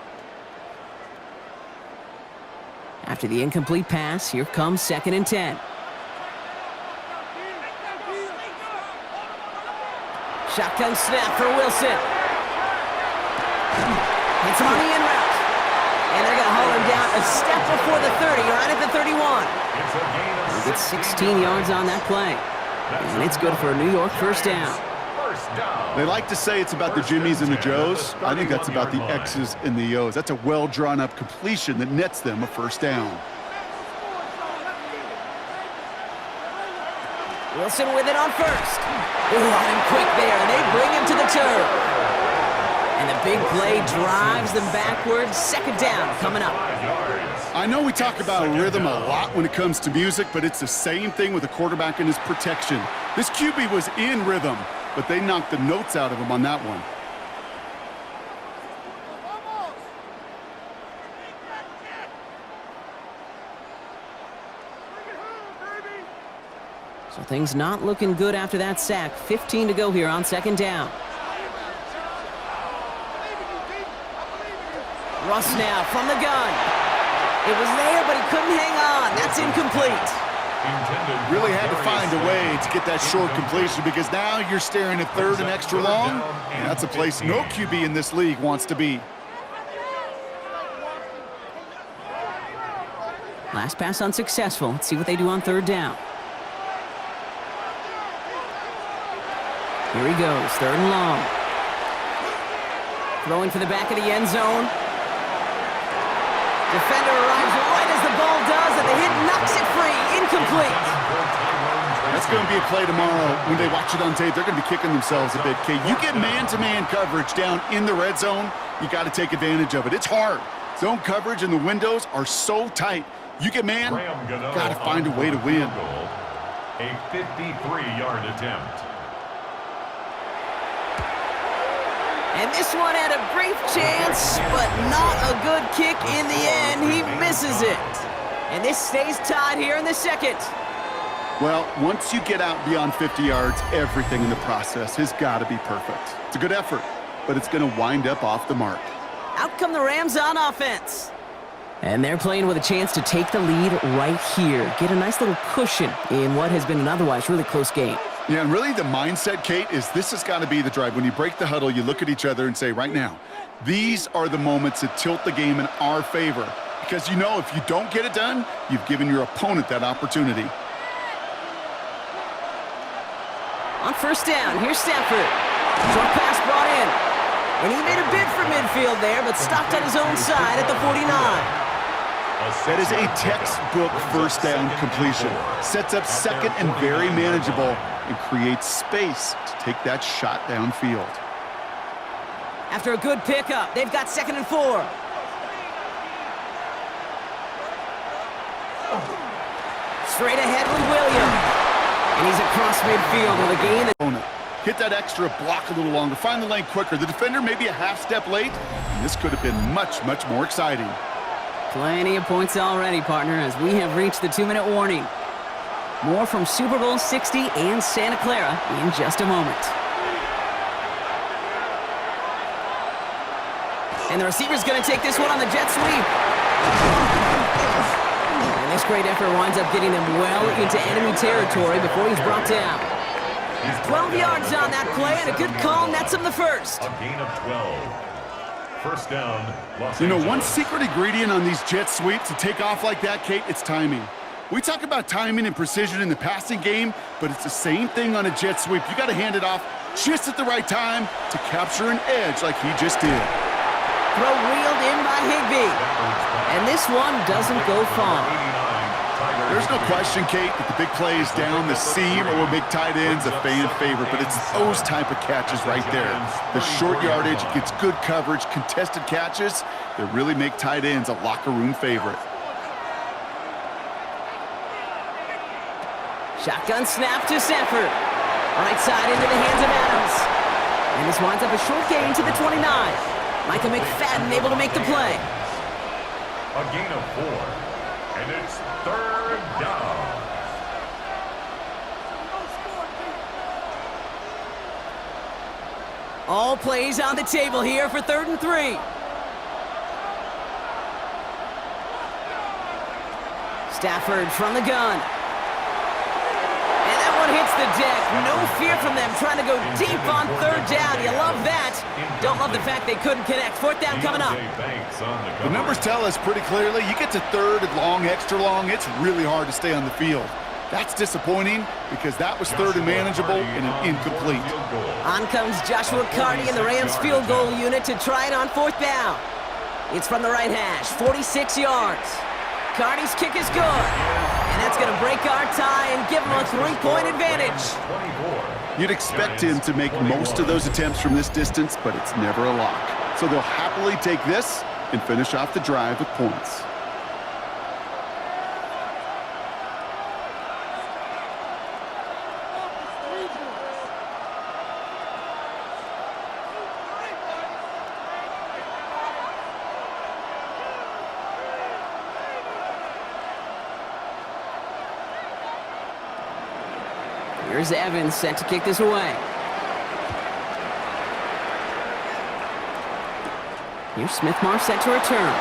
After the incomplete pass, here comes second and 10. Shotgun snap for Wilson. Hits him on the in route. And they're going to haul him down a step before the 30, right at the 31. He gets 16 yards on that play. And it's good for a New York first down. They like to say it's about the Jimmies and the Joes. I think that's about the X's and the O's. That's a well-drawn-up completion that nets them a first down. Wilson with it on first. Ooh, on him quick there, and they bring him to the turf. And the big play drives them backwards. Second down coming up. I know we talk about rhythm a lot when it comes to music, but it's the same thing with a quarterback and his protection. This QB was in rhythm, but they knocked the notes out of him on that one. So things not looking good after that sack. 15 to go here on second down. Russ now from the gun. It was there, but he couldn't hang on. That's incomplete. Really had to find a way to get that short completion because now you're staring at third and extra long. And that's a place no QB in this league wants to be. Last pass unsuccessful. Let's see what they do on third down. Here he goes, third and long. Throwing for the back of the end zone. Defender arrives right as the ball does, and the hit knocks it free. Incomplete. That's going to be a play tomorrow. When they watch it on tape, they're going to be kicking themselves a bit. Kate, you get man-to-man coverage down in the red zone, you got to take advantage of it. It's hard. Zone coverage and the windows are so tight. You get man, got to find a way to win. A 53-yard attempt. And this one had a brief chance, but not a good kick in the end. He misses it. And this stays tied here in the second. Well, once you get out beyond 50 yards, everything in the process has got to be perfect. It's a good effort, but it's going to wind up off the mark. Out come the Rams on offense. And they're playing with a chance to take the lead right here. Get a nice little cushion in what has been an otherwise really close game. Yeah, and really the mindset, Kate, is this has got to be the drive. When you break the huddle, you look at each other and say, right now, these are the moments that tilt the game in our favor. Because you know if you don't get it done, you've given your opponent that opportunity. On first down, here's Stafford. Short pass brought in. And he made a bid for midfield there, but stopped on his own side at the 49. That is a textbook first down completion. Sets up second and very manageable and creates space to take that shot downfield. After a good pickup, they've got 2nd and 4. Straight ahead with Williams. And he's across midfield with a gain. Hit that extra block a little longer. Find the lane quicker. The defender maybe a half step late. And this could have been much, much more exciting. Plenty of points already, partner, as we have reached the 2-minute warning. More from Super Bowl 60 and Santa Clara in just a moment. And the receiver's going to take this one on the jet sweep. And this great effort winds up getting them well into enemy territory before he's brought down. 12 yards on that play, and a good call nets him the first. A gain of 12. First down, Los You know, Angeles. one secret ingredient on these jet sweeps to take off like that, Kate, it's timing. We talk about timing and precision in the passing game, but it's the same thing on a jet sweep. You got to hand it off just at the right time to capture an edge like he just did. Throw reeled in by Higbee. And this one doesn't go far. There's no question, Kate, that the big plays down the seam or will make tight ends a fan favorite, but it's those type of catches right there. The short yardage, gets good coverage, contested catches that really make tight ends a locker room favorite. Shotgun snap to Stafford. Right side into the hands of Adams. And this winds up a short gain to the 29. Micah McFadden able to make the play. A gain of 4. And it's 3rd down. All plays on the table here for 3rd and 3. Stafford from the gun. And that one hits the deck. No fear from them trying to go deep on 3rd down. You love that. Don't love the fact they couldn't connect. 4th down coming up. The numbers tell us pretty clearly, you get to 3rd and long, extra long, it's really hard to stay on the field. That's disappointing because that was 3rd and manageable and an incomplete. On comes Joshua Carney and the Rams field goal unit to try it on 4th down. It's from the right hash, 46 yards. Carney's kick is good. And that's going to break our tie and give him a 3-point advantage. You'd expect him to make most of those attempts from this distance, but it's never a lock. So they'll happily take this and finish off the drive with points. Here's Evans set to kick this away. Here's Smith-Marr set to return.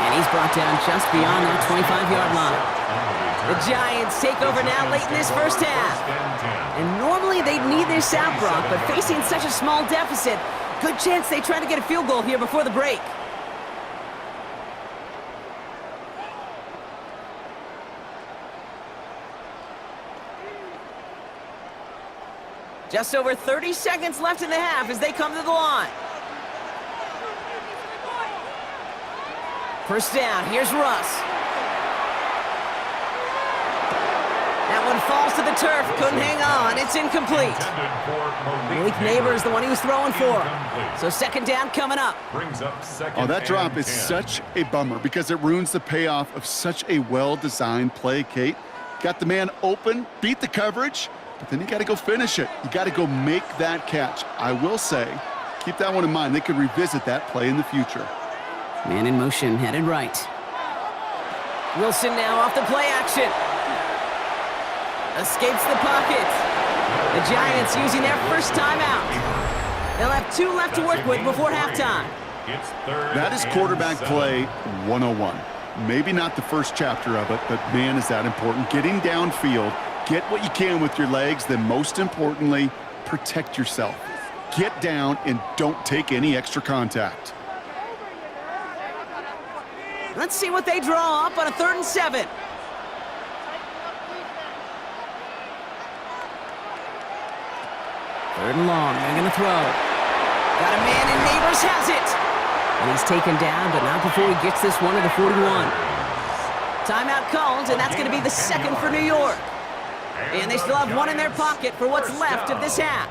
And he's brought down just beyond that 25-yard line. The Giants take over now late in this first half. And normally they'd need this out, Brock, but facing such a small deficit, good chance they try to get a field goal here before the break. Just over 30 seconds left in the half as they come to the line. First down, here's Russ. That one falls to the turf, couldn't hang on, it's incomplete. Malik Neighbors, the one he was throwing for. So 2nd down coming up. Oh, that drop is such a bummer because it ruins the payoff of such a well-designed play, Kate. Got the man open, beat the coverage, but then you got to go finish it. You got to go make that catch. I will say, keep that one in mind. They could revisit that play in the future. Man in motion, headed right. Wilson now off the play action. Escapes the pocket. The Giants using their first timeout. They'll have 2 left to work with before halftime. That is quarterback play 101. Maybe not the first chapter of it, but man, is that important. Getting downfield, get what you can with your legs, then most importantly, protect yourself. Get down and don't take any extra contact. Let's see what they draw up on a 3rd and 7. Third and long, they're going to throw. Got a man, and Neighbors has it. And he's taken down, but not before he gets this one to the 41. Timeout called, and that's going to be the 2nd for New York. And they still have 1 in their pocket for what's left of this half.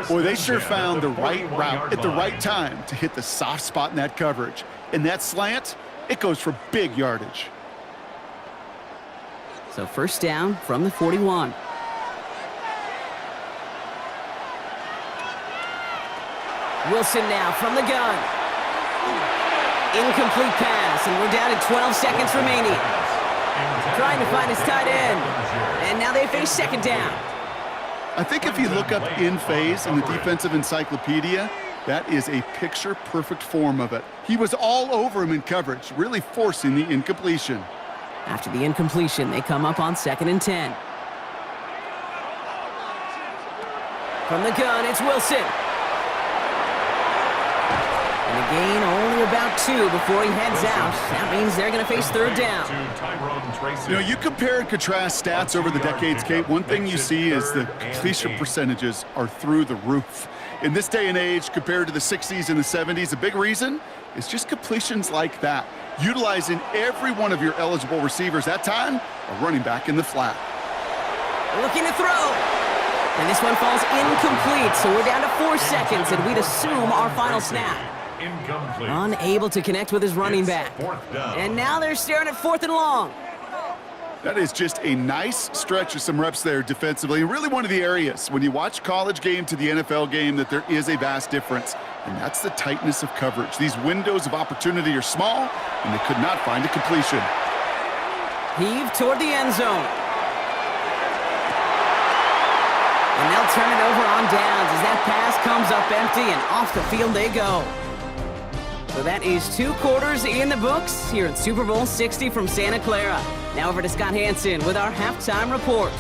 Boy, they sure found the right route at the right time to hit the soft spot in that coverage. And that slant, it goes for big yardage. So first down from the 41. Wilson now from the gun. Incomplete pass, and we're down to 12 seconds remaining. Trying to find his tight end. And now they face 2nd down. I think if you look up in phase in the defensive encyclopedia, that is a picture-perfect form of it. He was all over him in coverage, really forcing the incompletion. After the incompletion, they come up on 2nd and 10. From the gun, it's Wilson. And a gain only about 2 before he heads out. That means they're going to face 3rd down. You know, you compare and contrast stats over the decades, Kate. One thing you see is the completion percentages are through the roof. In this day and age, compared to the 60s and the 70s, a big reason is just completions like that. Utilizing every one of your eligible receivers that time, a running back in the flat. Looking to throw. And this one falls incomplete, so we're down to 4 seconds, and we'd assume our final snap. Incomplete. Unable to connect with his running back. And now they're staring at 4th and long. That is just a nice stretch of some reps there defensively. Really one of the areas when you watch college game to the NFL game that there is a vast difference. And that's the tightness of coverage. These windows of opportunity are small, and they could not find a completion. Heave toward the end zone. And they'll turn it over on downs as that pass comes up empty, and off the field they go. So that is 2 quarters in the books here at Super Bowl 60 from Santa Clara. Now over to Scott Hansen with our halftime report.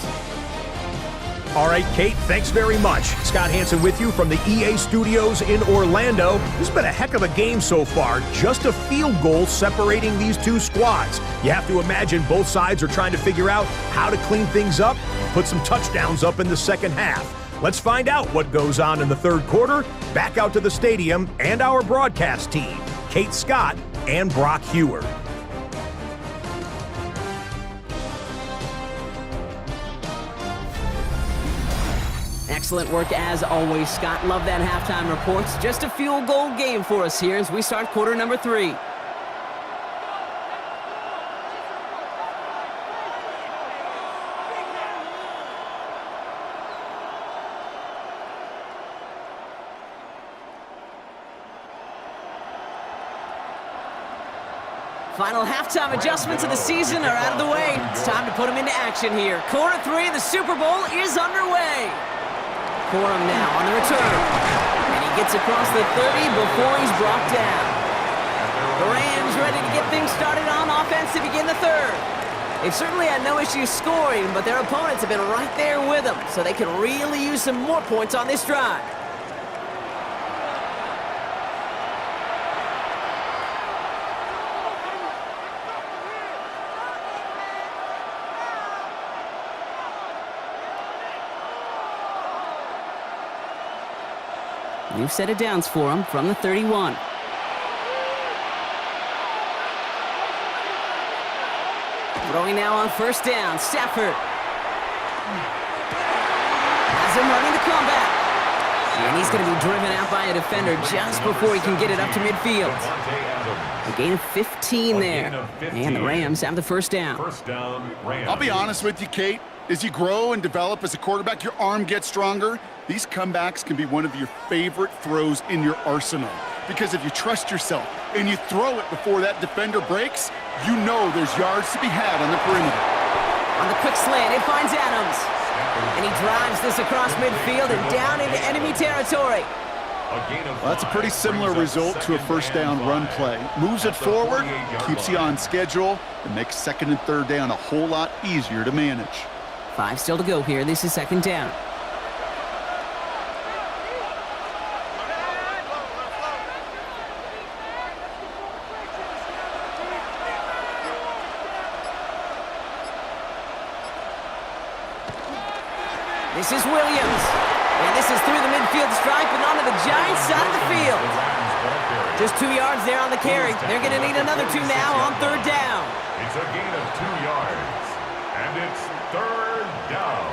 All right, Kate, thanks very much. Scott Hansen with you from the EA Studios in Orlando. This has been a heck of a game so far. Just a field goal separating these 2 squads. You have to imagine both sides are trying to figure out how to clean things up, put some touchdowns up in the second half. Let's find out what goes on in the 3rd quarter. Back out to the stadium and our broadcast team, Kate Scott and Brock Heward. Excellent work as always, Scott. Love that halftime report. Just a field goal game for us here as we start quarter number 3. Final halftime adjustments of the season are out of the way. It's time to put them into action here. Quarter 3, the Super Bowl is underway. Corum now on the return. And he gets across the 30 before he's brought down. The Rams ready to get things started on offense to begin the 3rd. They've certainly had no issues scoring, but their opponents have been right there with them, so they can really use some more points on this drive. New set of downs for him from the 31. Throwing now on first down, Stafford. Has him running the comeback. And he's going to be driven out by a defender just before he can get it up to midfield. A gain of 15 there. And the Rams have the first down. I'll be honest with you, Kate. As you grow and develop as a quarterback, your arm gets stronger. These comebacks can be one of your favorite throws in your arsenal. Because if you trust yourself and you throw it before that defender breaks, you know there's yards to be had on the perimeter. On the quick slant, it finds Adams. And he drives this across midfield and down into enemy territory. Well, that's a pretty similar result to a first down run play. Moves it forward, keeps you on schedule, and makes second and third down a whole lot easier to manage. 5 still to go here. This is second down. This is Williams. And this is through the midfield stripe and onto the Giants side of the field. Just 2 yards there on the carry. They're going to need another 2 now on third down. It's a gain of 2 yards. And it's third down.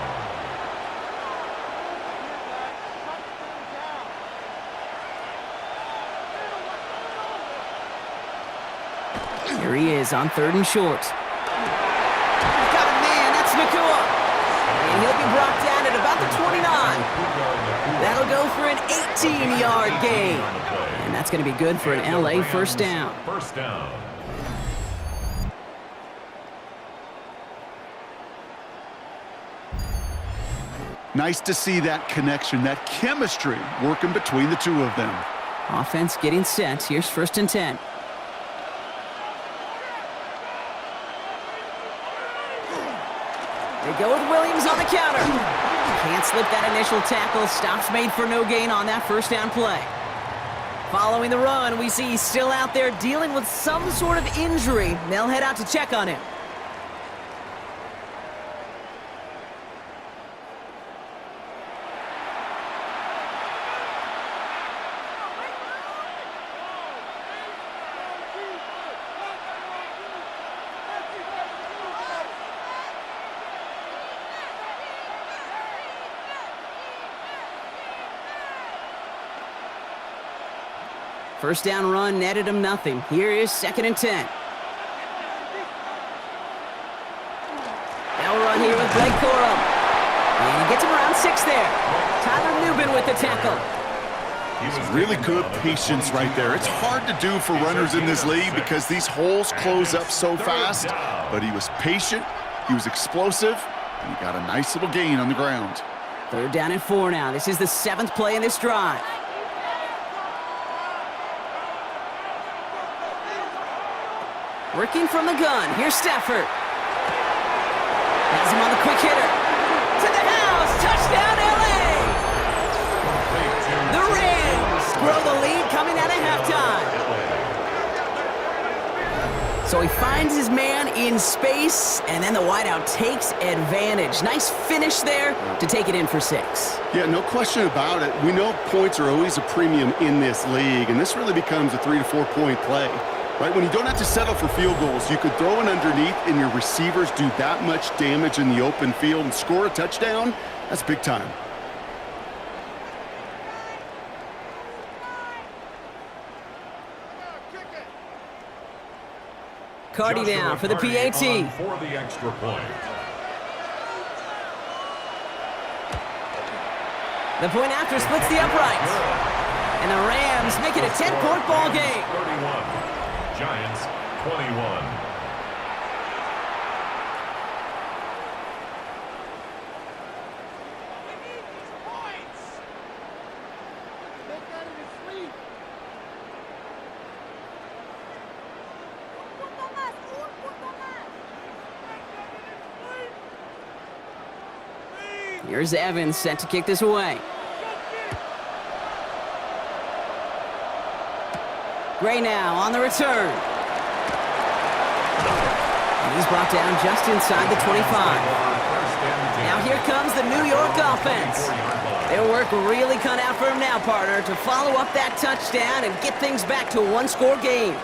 Here he is on third and short. Got a man, that's Nakua. And he'll be brought down at about the 29. That'll go for an 18-yard gain. And that's going to be good for an LA first down. First down. Nice to see that connection, that chemistry working between the two of them. Offense getting set. Here's first and 10. They go with Williams on the counter. Can't slip that initial tackle. Stops made for no gain on that first down play. Following the run, we see he's still out there dealing with some sort of injury. They'll head out to check on him. First down run netted him nothing. Here is second and 10. Now run here with Blake Corum. And he gets him around 6 there. Tyler Newbin with the tackle. Really good patience right there. It's hard to do for runners in this league because these holes close up so fast. But he was patient, he was explosive, and he got a nice little gain on the ground. Third down and 4 now. This is the 7th play in this drive. Working from the gun. Here's Stafford. Has him on the quick hitter. To the house. Touchdown, LA! The Rams grow the lead coming out of halftime. So he finds his man in space, and then the wideout takes advantage. Nice finish there to take it in for 6. Yeah, no question about it. We know points are always a premium in this league, and this really becomes a 3 to 4 point play. Right, when you don't have to settle for field goals, you could throw it underneath and your receivers do that much damage in the open field and score a touchdown. That's big time. Cardi now for the PAT. For the extra point. The point after splits the uprights. And the Rams make it a 10-point ball game. 31. Giants 21. Here's Evans set to kick this away. Gray now on the return. And he's brought down just inside the 25. Now here comes the New York offense. Their work really cut out for him now, partner, to follow up that touchdown and get things back to a one-score game.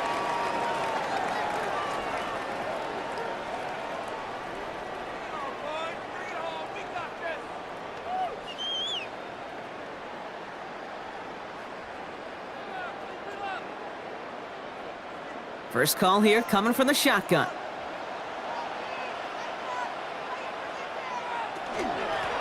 First call here coming from the shotgun.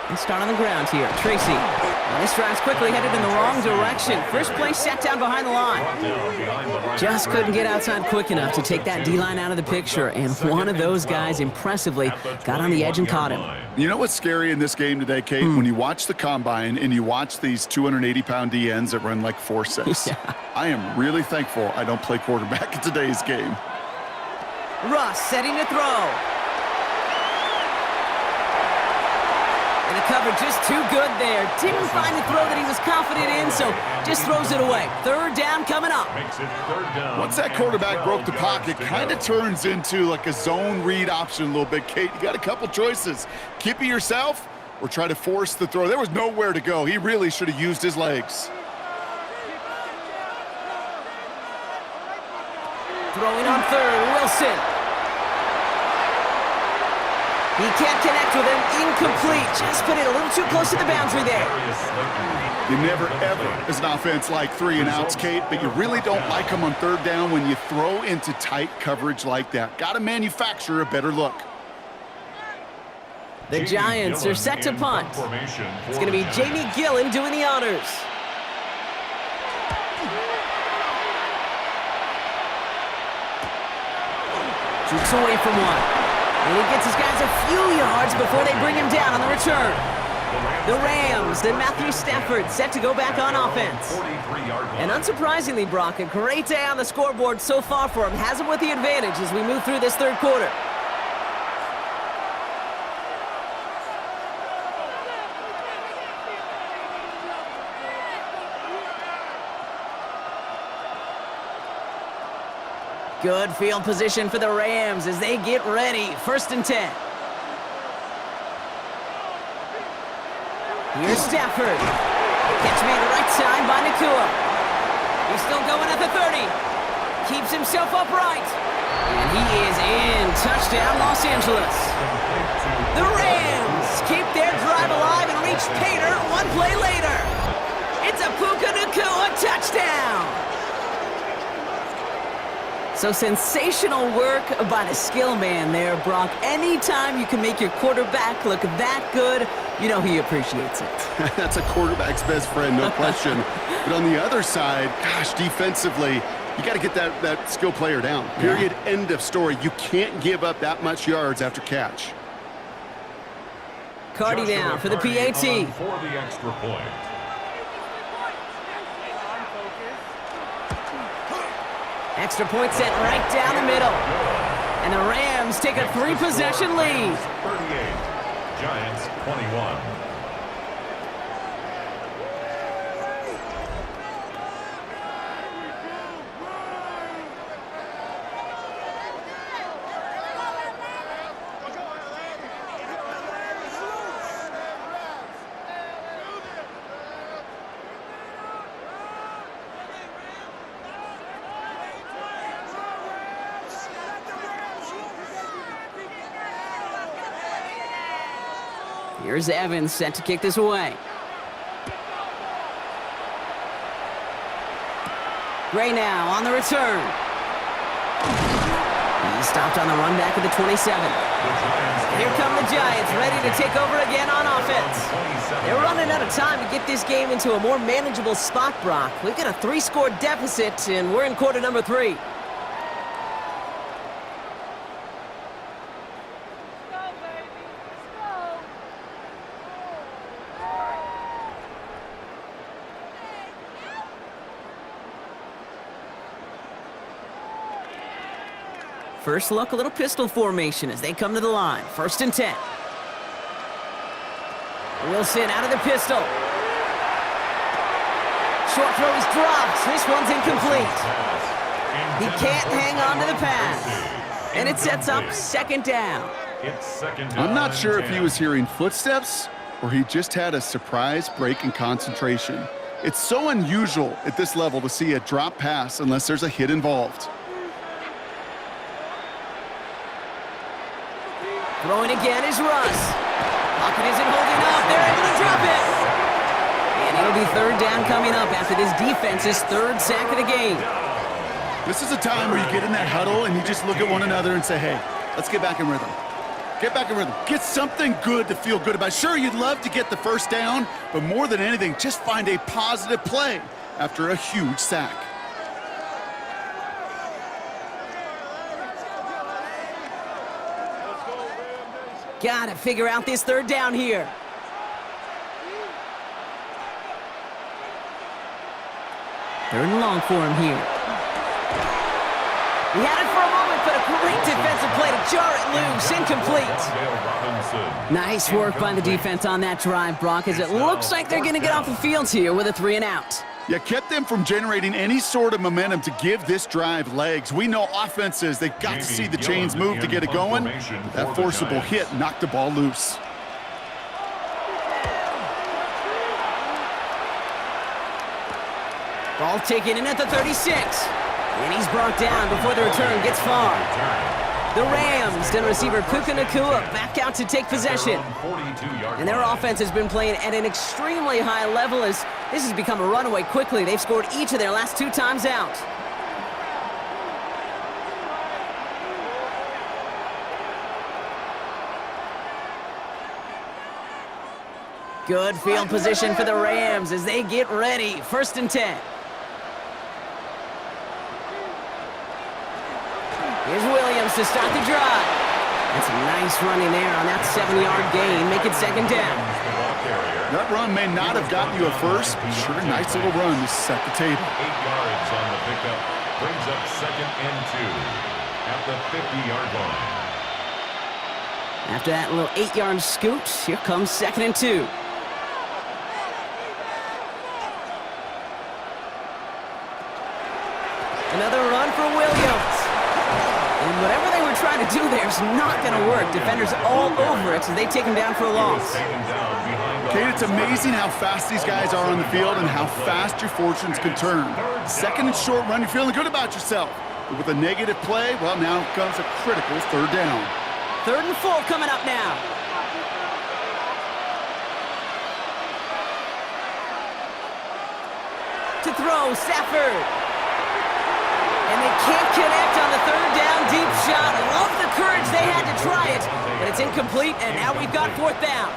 Let's start on the ground here. Tracy. Well, this drive's quickly headed in the wrong direction. First play set down behind the line. Just couldn't get outside quick enough to take that D-line out of the picture, and one of those guys impressively got on the edge and caught him. You know what's scary in this game today, Kate? When you watch the combine and you watch these 280-pound DNs that run like 4.6. Yeah. I am really thankful I don't play quarterback in today's game. Russ setting to throw. And the cover just too good there. Didn't find the throw that he was confident in, so just throws it away. Third down coming up. Once that quarterback broke the pocket, kind of turns into like a zone read option a little bit, Kate. You got a couple choices. Keep it yourself or try to force the throw. There was nowhere to go. He really should have used his legs. Throwing on third, Wilson. He can't connect with him. Incomplete. Just put it a little too close to the boundary there. You never, ever, as an offense, like 3 and outs, Kate, but you really don't like them on third down when you throw into tight coverage like that. Got to manufacture a better look. The Giants are set to punt. It's going to be Jamie Gillen doing the honors. Jukes away from one. And he gets his guys a few yards before they bring him down on the return. The Rams and Matthew Stafford set to go back on offense. And unsurprisingly, Brock, a great day on the scoreboard so far for him. Has him with the advantage as we move through this third quarter. Good field position for the Rams as they get ready. 1st and 10. Here's Stafford. Catch made right side by Nakua. He's still going at the 30. Keeps himself upright. And he is in. Touchdown, Los Angeles. The Rams keep their drive alive and reach Pater one play later. It's a Puka Nakua touchdown. So sensational work by the skill man there, Brock. Anytime you can make your quarterback look that good, you know he appreciates it. That's a quarterback's best friend, no question. But on the other side, gosh, defensively, you got to get that skill player down. Period, end of story. You can't give up that much yards after catch. Cardi now for the PAT. For the extra point. Extra point set right down the middle. And the Rams take a 3-possession lead. 38, Giants 21. Here's Evans set to kick this away. Gray now on the return. He stopped on the run back at the 27. Here come the Giants, ready to take over again on offense. They're running out of time to get this game into a more manageable spot, Brock. We've got a 3-score deficit, and we're in quarter number 3. First look, a little pistol formation as they come to the line. 1st and 10. Wilson out of the pistol. Short throw is dropped. This one's incomplete. He can't hang on to the pass. And it sets up 2nd down. I'm not sure if he was hearing footsteps or he just had a surprise break in concentration. It's so unusual at this level to see a drop pass unless there's a hit involved. Throwing again is Russ. Pocket isn't holding up. They're able to drop it. And it'll be 3rd down coming up after this defense's 3rd sack of the game. This is a time where you get in that huddle and you just look at one another and say, hey, let's get back in rhythm. Get back in rhythm. Get something good to feel good about. Sure, you'd love to get the first down, but more than anything, just find a positive play after a huge sack. Gotta figure out this third down here. Third and long for him here. He had it for a moment, but a great defensive play to jar it loose. Incomplete. Nice work by the defense on that drive, Brock, as it looks like they're going to get off the field here with a 3 and out. Yeah, kept them from generating any sort of momentum to give this drive legs. We know offenses, they've got to see the chains move to get it going. That forcible hit knocked the ball loose. Ball taken in at the 36. And he's brought down before the return gets far. The Rams and receiver Puka Nacua back out to take possession. And their offense has been playing at an extremely high level as this has become a runaway quickly. They've scored each of their last 2 times out. Good field position for the Rams as they get ready. 1st and 10. Here's Williams to start the drive. That's a nice running there on that 7-yard gain. Make it 2nd down. That run may not have gotten you a first, but sure, nice little run to set the table. 8 yards on the pickup. Brings up 2nd and 2 at the 50-yard line. After that little 8-yard scoot, here comes 2nd and 2. Another run for Williams. And whatever they were trying to do there is not going to work. Defenders all over it, so they take him down for a loss. Kate, it's amazing how fast these guys are on the field and how fast your fortunes can turn. 2nd and short run, you're feeling good about yourself. But with a negative play, well, now comes a critical 3rd down. 3rd and 4 coming up now. To throw, Stafford. And they can't connect on the 3rd down deep shot. Love the courage they had to try it, but it's incomplete, and now we've got 4th down.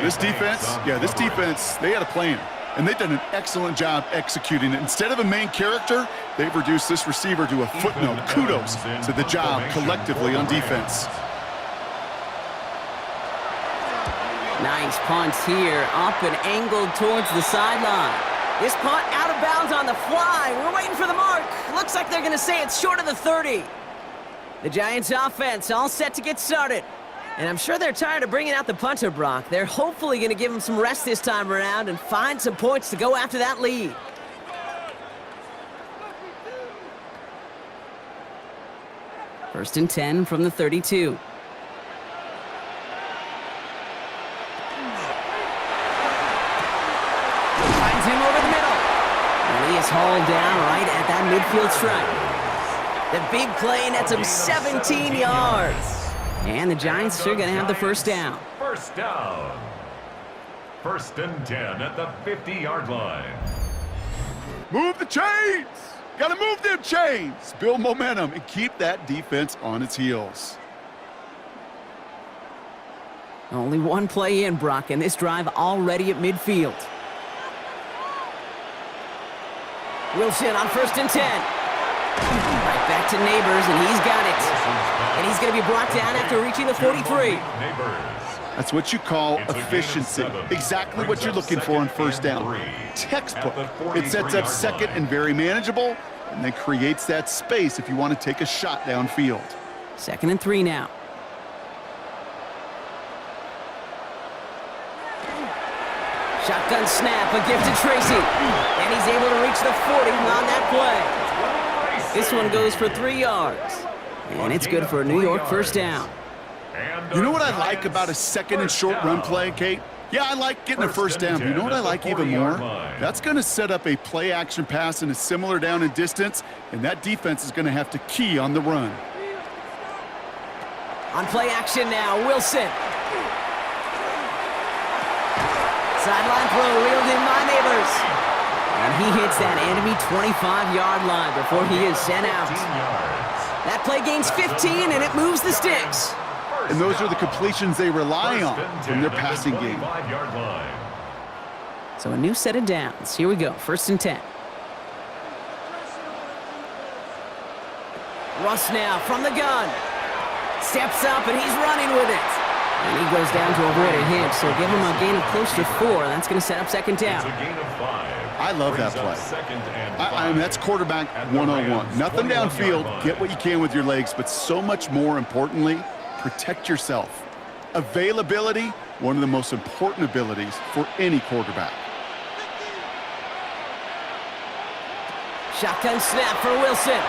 This defense, they had a plan, and they've done an excellent job executing it. Instead of a main character, they've reduced this receiver to a footnote. Kudos to the job collectively on defense. Nice punts here, up and angled towards the sideline. This punt out of bounds on the fly. We're waiting for the mark. Looks like they're going to say it's short of the 30. The Giants offense all set to get started. And I'm sure they're tired of bringing out the punter, Brock. They're hopefully going to give him some rest this time around and find some points to go after that lead. First and 10 from the 32. Finds him over the middle. And he is hauled down right at that midfield stripe. The big play nets him 17 yards. And the Giants are going to have the 1st down. 1st down. 1st and 10 at the 50-yard line. Move the chains! Got to move them chains! Build momentum and keep that defense on its heels. Only one play in, Brock, and this drive already at midfield. Wilson on 1st and 10. Right back to Neighbors, and he's got it. And he's going to be brought down after reaching the 43. That's what you call efficiency. Exactly what you're looking for on 1st down. Textbook. It sets up 2nd and very manageable, and then creates that space if you want to take a shot downfield. 2nd and 3 now. Shotgun snap, a gift to Tracy. And he's able to reach the 40 on that play. This one goes for 3 yards. And it's good for a New York 1st down. You know what I like about a 2nd and short run play, Kate? Yeah, I like getting a 1st down, but you know what I like even more? That's going to set up a play-action pass in a similar down and distance, and that defense is going to have to key on the run. On play action now, Wilson. Sideline throw reeled in by Neighbors. And he hits that enemy 25-yard line before he is sent out. That play gains 15, and it moves the sticks. and those are the completions they rely on from their passing game. So a new set of downs. Here we go, 1st and 10. Russ now from the gun. Steps up, and he's running with it. And he goes down to avoid a hit, so give him a gain of close to 4. That's going to set up 2nd down. I love that play. I mean, that's quarterback 101. Nothing downfield. Get what you can with your legs, but so much more importantly, protect yourself. Availability, one of the most important abilities for any quarterback. Shotgun snap for Wilson.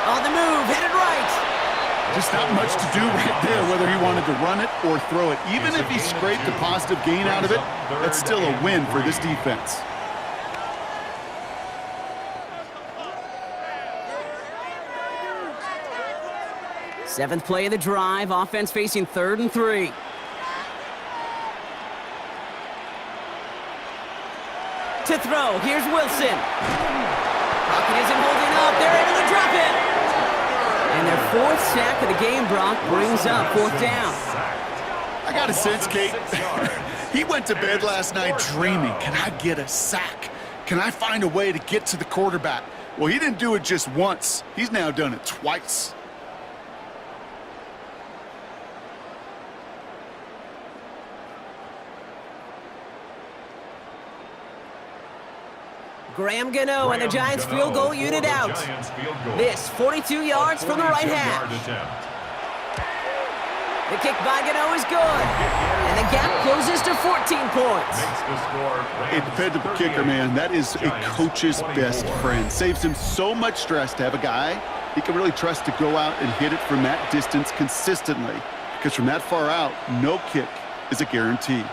On the move, headed right. Just not much to do right there, whether he wanted to run it or throw it. Even if he scraped a positive gain out of it, that's still a win for this defense. Seventh play of the drive, offense facing 3rd and 3. To throw, here's Wilson. Pocket isn't holding up, they're able to drop it. And their 4th sack of the game, Brock, brings up 4th down. I got a sense, Kate. He went to bed last night dreaming, can I get a sack? Can I find a way to get to the quarterback? Well, he didn't do it just once. He's now done it twice. Graham Gano and the Giants field goal unit out. This 42 yards from the right hash. The kick by Gano is good. And the gap closes to 14 points. A dependable kicker, man. That is a coach's best friend. Saves him so much stress to have a guy he can really trust to go out and hit it from that distance consistently. Because from that far out, no kick is a guarantee.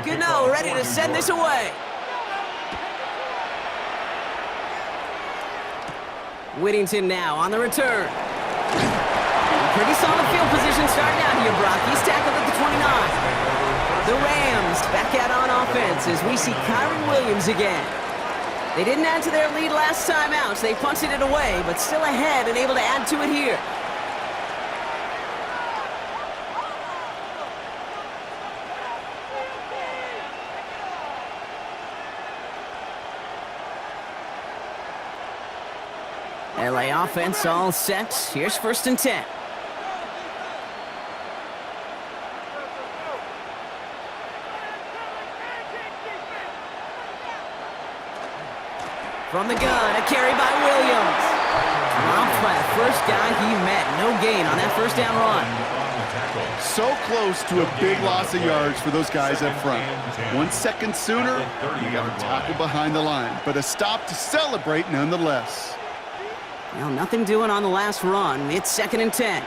Gano ready to send this away. Whittington now on the return. Pretty solid field position starting out here, Brock. He's tackled at the 29. The Rams back out on offense as we see Kyron Williams again. They didn't add to their lead last time out, so they punted it away, but still ahead and able to add to it here. LA offense all set. Here's 1st and 10. From the gun, a carry by Williams. Dropped by the first guy he met. No gain on that 1st down run. So close to a big loss of yards for those guys up front. 1 second sooner, you got a tackle behind the line, but a stop to celebrate nonetheless. Well, nothing doing on the last run. It's 2nd and 10.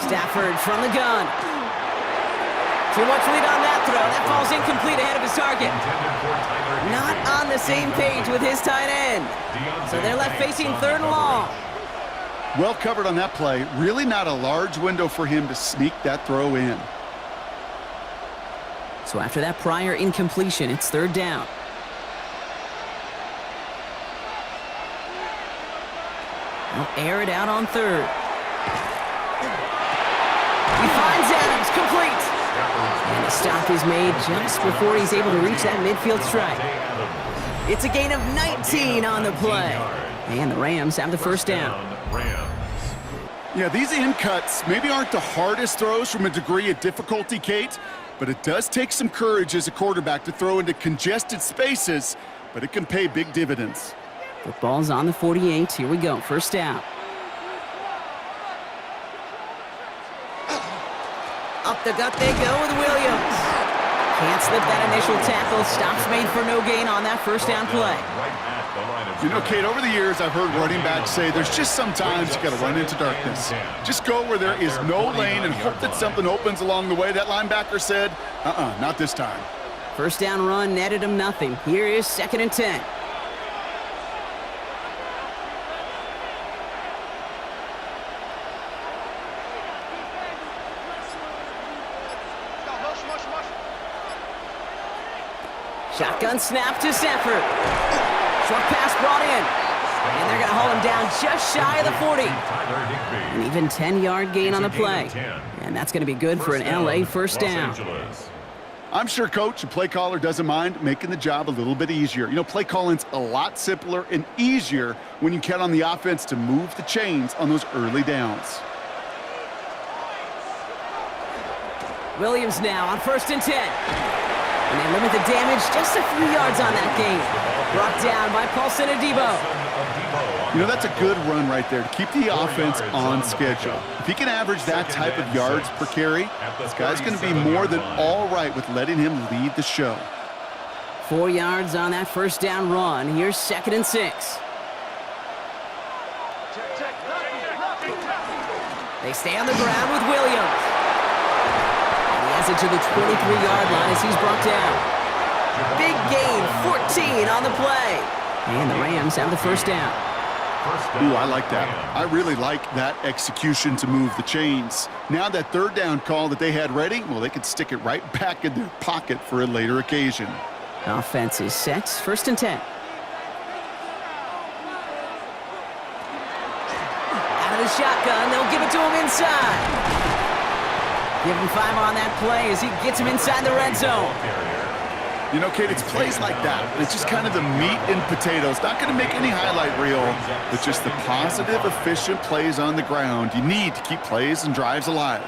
Stafford from the gun. Too much lead on that throw. That falls incomplete ahead of his target. Not on the same page with his tight end. So they're left facing 3rd and long. Well covered on that play. Really not a large window for him to sneak that throw in. So after that prior incompletion, it's 3rd down. They'll air it out on 3rd. He finds Adams, complete. And the stop is made just before he's able to reach that midfield strike. It's a gain of 19 on the play. And the Rams have the 1st down. Yeah, these in cuts maybe aren't the hardest throws from a degree of difficulty, Kate, but it does take some courage as a quarterback to throw into congested spaces, but it can pay big dividends. Football's on the 48. Here we go. 1st down. Up the gut they go with Williams. Can't slip that initial tackle. Stops made for no gain on that 1st down play. You know, Kate, over the years, I've heard running backs say there's just sometimes you got to run into darkness. Just go where there is no lane and hope that something opens along the way. That linebacker said, not this time. 1st down run netted him nothing. Here is 2nd and 10. Shotgun snap to Sanford. Short pass brought in. And they're going to haul him down just shy of the 40. An even 10-yard gain on the play. And that's going to be good for an LA first down. I'm sure coach and play caller doesn't mind making the job a little bit easier. You know, play calling's a lot simpler and easier when you count on the offense to move the chains on those early downs. Williams now on 1st and 10. And they limit the damage just a few yards on that gain. Brought down by Paulson Adebo. You know, that's a good run right there to keep the offense on schedule. If he can average that type of yards per carry, this guy's going to be more than all right with letting him lead the show. 4 yards on that first down run. Here's 2nd and 6. They stay on the ground with Williams. And he has it to the 23-yard line as he's brought down. Big gain, 14 on the play. And the Rams have the first down. Ooh, I like that. I really like that execution to move the chains. Now that 3rd down call that they had ready, well, they could stick it right back in their pocket for a later occasion. Offense is set. 1st and 10. Out of the shotgun, they'll give it to him inside. Give him 5 on that play as he gets him inside the red zone. You know, Kate, it's plays like that. It's just kind of the meat and potatoes. Not going to make any highlight reel, but just the positive, efficient plays on the ground. You need to keep plays and drives alive.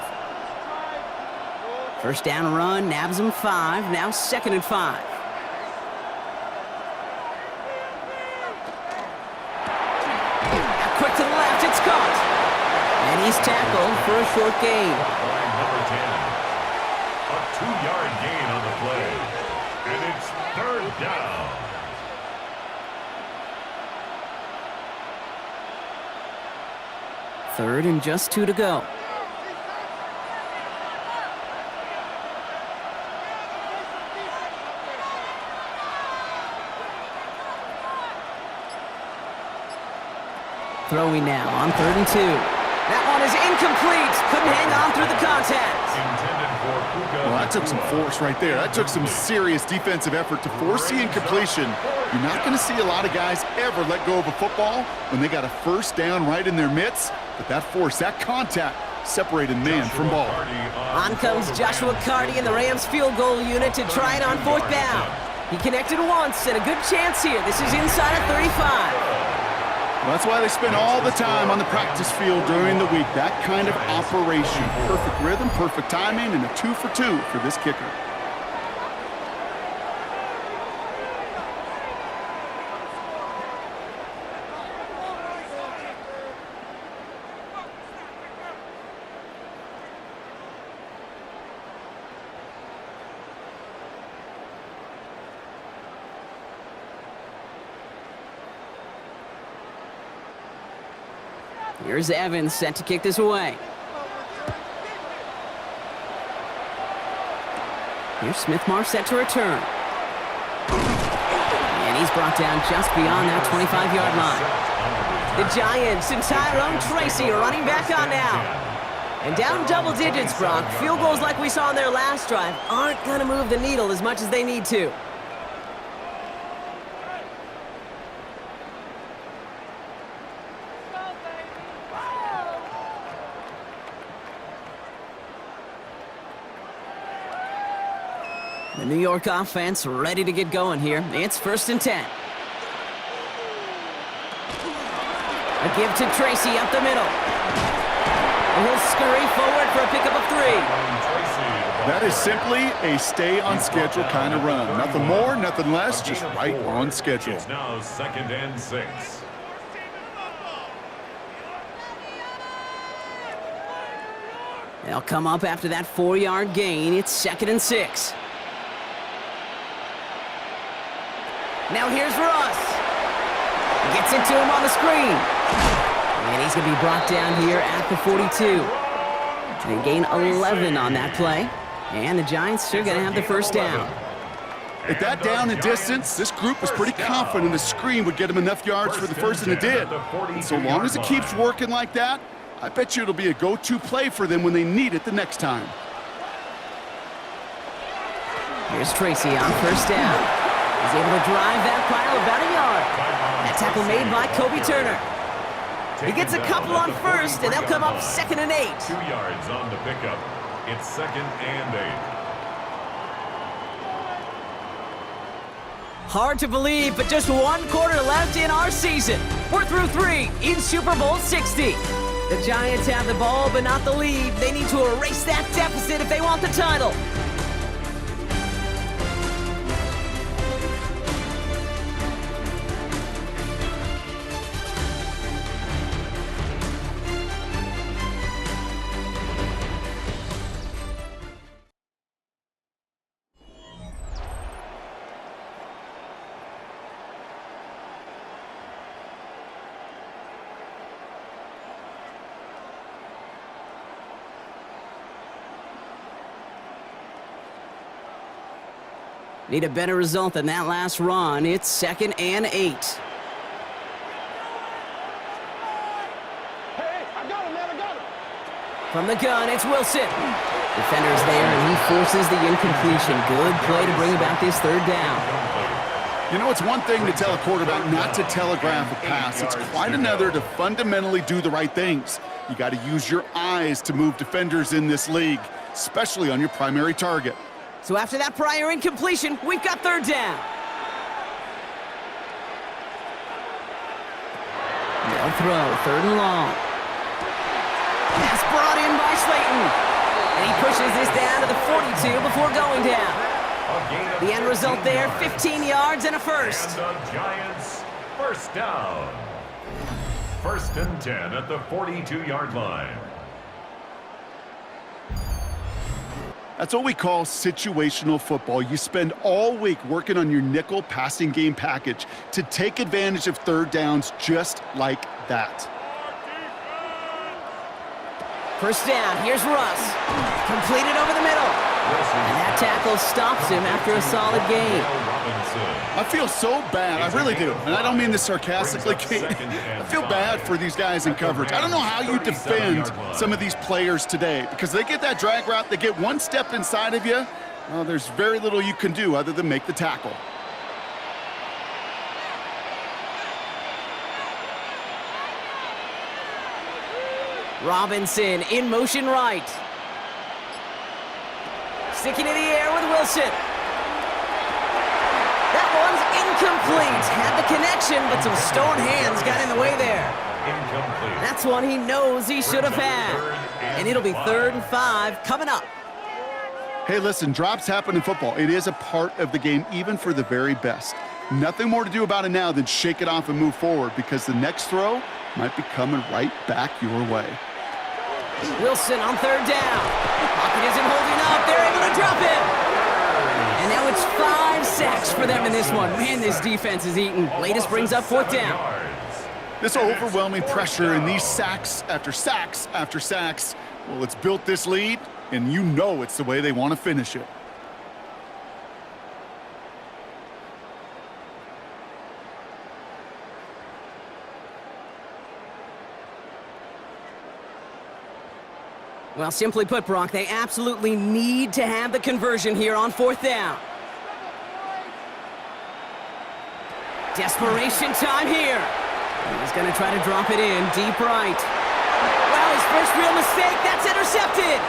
First down run, nabs him 5. Now 2nd and 5. Quick to the left, it's caught. And he's tackled for a short gain. A 2-yard gain on the play. And it's 3rd down. Third and just 2 to go. Throwing now on 3rd and 2. That one is incomplete. Couldn't hang on through the contact. Well, that took some force right there. That took some serious defensive effort to force the incompletion. You're not going to see a lot of guys ever let go of a football when they got a first down right in their midst. But that force, that contact, separated man from ball. On comes Joshua Carty in the Rams field goal unit to try it on 4th down. He connected once and a good chance here. This is inside of 35. Well, that's why they spend all the time on the practice field during the week. That kind of operation. Perfect rhythm, perfect timing, and a 2 for 2 for this kicker. Here's Evans set to kick this away. Here's Smith-Marsh set to return. And he's brought down just beyond that 25-yard line. The Giants and Tyrone Tracy are running back on now. And down double digits, Brock. Field goals like we saw in their last drive aren't going to move the needle as much as they need to. The New York offense ready to get going here. It's 1st and 10. A give to Tracy up the middle. And he'll scurry forward for a pickup of 3. That is simply a stay-on-schedule kind of run. Nothing more, nothing less, just right on schedule. It's now 2nd and 6. They'll come up after that 4-yard gain. It's 2nd and 6. Now here's Russ. Gets it to him on the screen. And he's going to be brought down here at the 42. They gain 11 on that play. And the Giants are going to have the first down. At that down and distance, this group was pretty confident the screen would get them enough yards for the first, and it did. And so long as it keeps working like that, I bet you it'll be a go-to play for them when they need it the next time. Here's Tracy on 1st down. He's able to drive that pile about a yard. That tackle made by Kobe Turner. He gets a couple on first, and they'll come up 2nd and 8. 2 yards on the pickup. It's 2nd and 8. Hard to believe, but just 1 quarter left in our season. We're through 3 in Super Bowl 60. The Giants have the ball, but not the lead. They need to erase that deficit if they want the title. Need a better result than that last run. It's 2nd and 8. Hey, I got him, man, I got him. From the gun, it's Wilson. Defender's there, and he forces the incompletion. Good play to bring about this 3rd down. You know, it's one thing to tell a quarterback not to telegraph a pass. It's quite another to fundamentally do the right things. You got to use your eyes to move defenders in this league, especially on your primary target. So after that prior incompletion, we've got 3rd down. No throw, 3rd and long. Pass brought in by Slayton. And he pushes this down to the 42 before going down. The end result there, 15 yards and a first. And the Giants, 1st down. 1st and 10 at the 42-yard line. That's what we call situational football. You spend all week working on your nickel passing game package to take advantage of 3rd downs just like that. 1st down, here's Russ. Completed over the middle. And that tackle stops him after a solid gain. I feel so bad, I really do, and I don't mean this sarcastically. I feel bad for these guys in coverage. I don't know how you defend some of these players today, because they get that drag route, they get 1 step inside of you, well, there's very little you can do other than make the tackle. Robinson in motion right. Sticking in the air with Wilson. That one's incomplete. Had the connection, but some stone hands got in the way there. Incomplete. That's one he knows he should have had. And it'll be 3rd and 5 coming up. Hey, listen, drops happen in football. It is a part of the game, even for the very best. Nothing more to do about it now than shake it off and move forward, because the next throw might be coming right back your way. Wilson on 3rd down. Pocket isn't holding up. They're able to drop him. And now it's 5 sacks for them in this one. Man, this defense is eating. Latest brings up 4th down. This overwhelming pressure and these sacks after sacks after sacks, well, it's built this lead, and you know it's the way they want to finish it. Well, simply put, Brock, they absolutely need to have the conversion here on 4th down. Desperation time here. He's going to try to drop it in deep right. Well, his first real mistake, that's intercepted.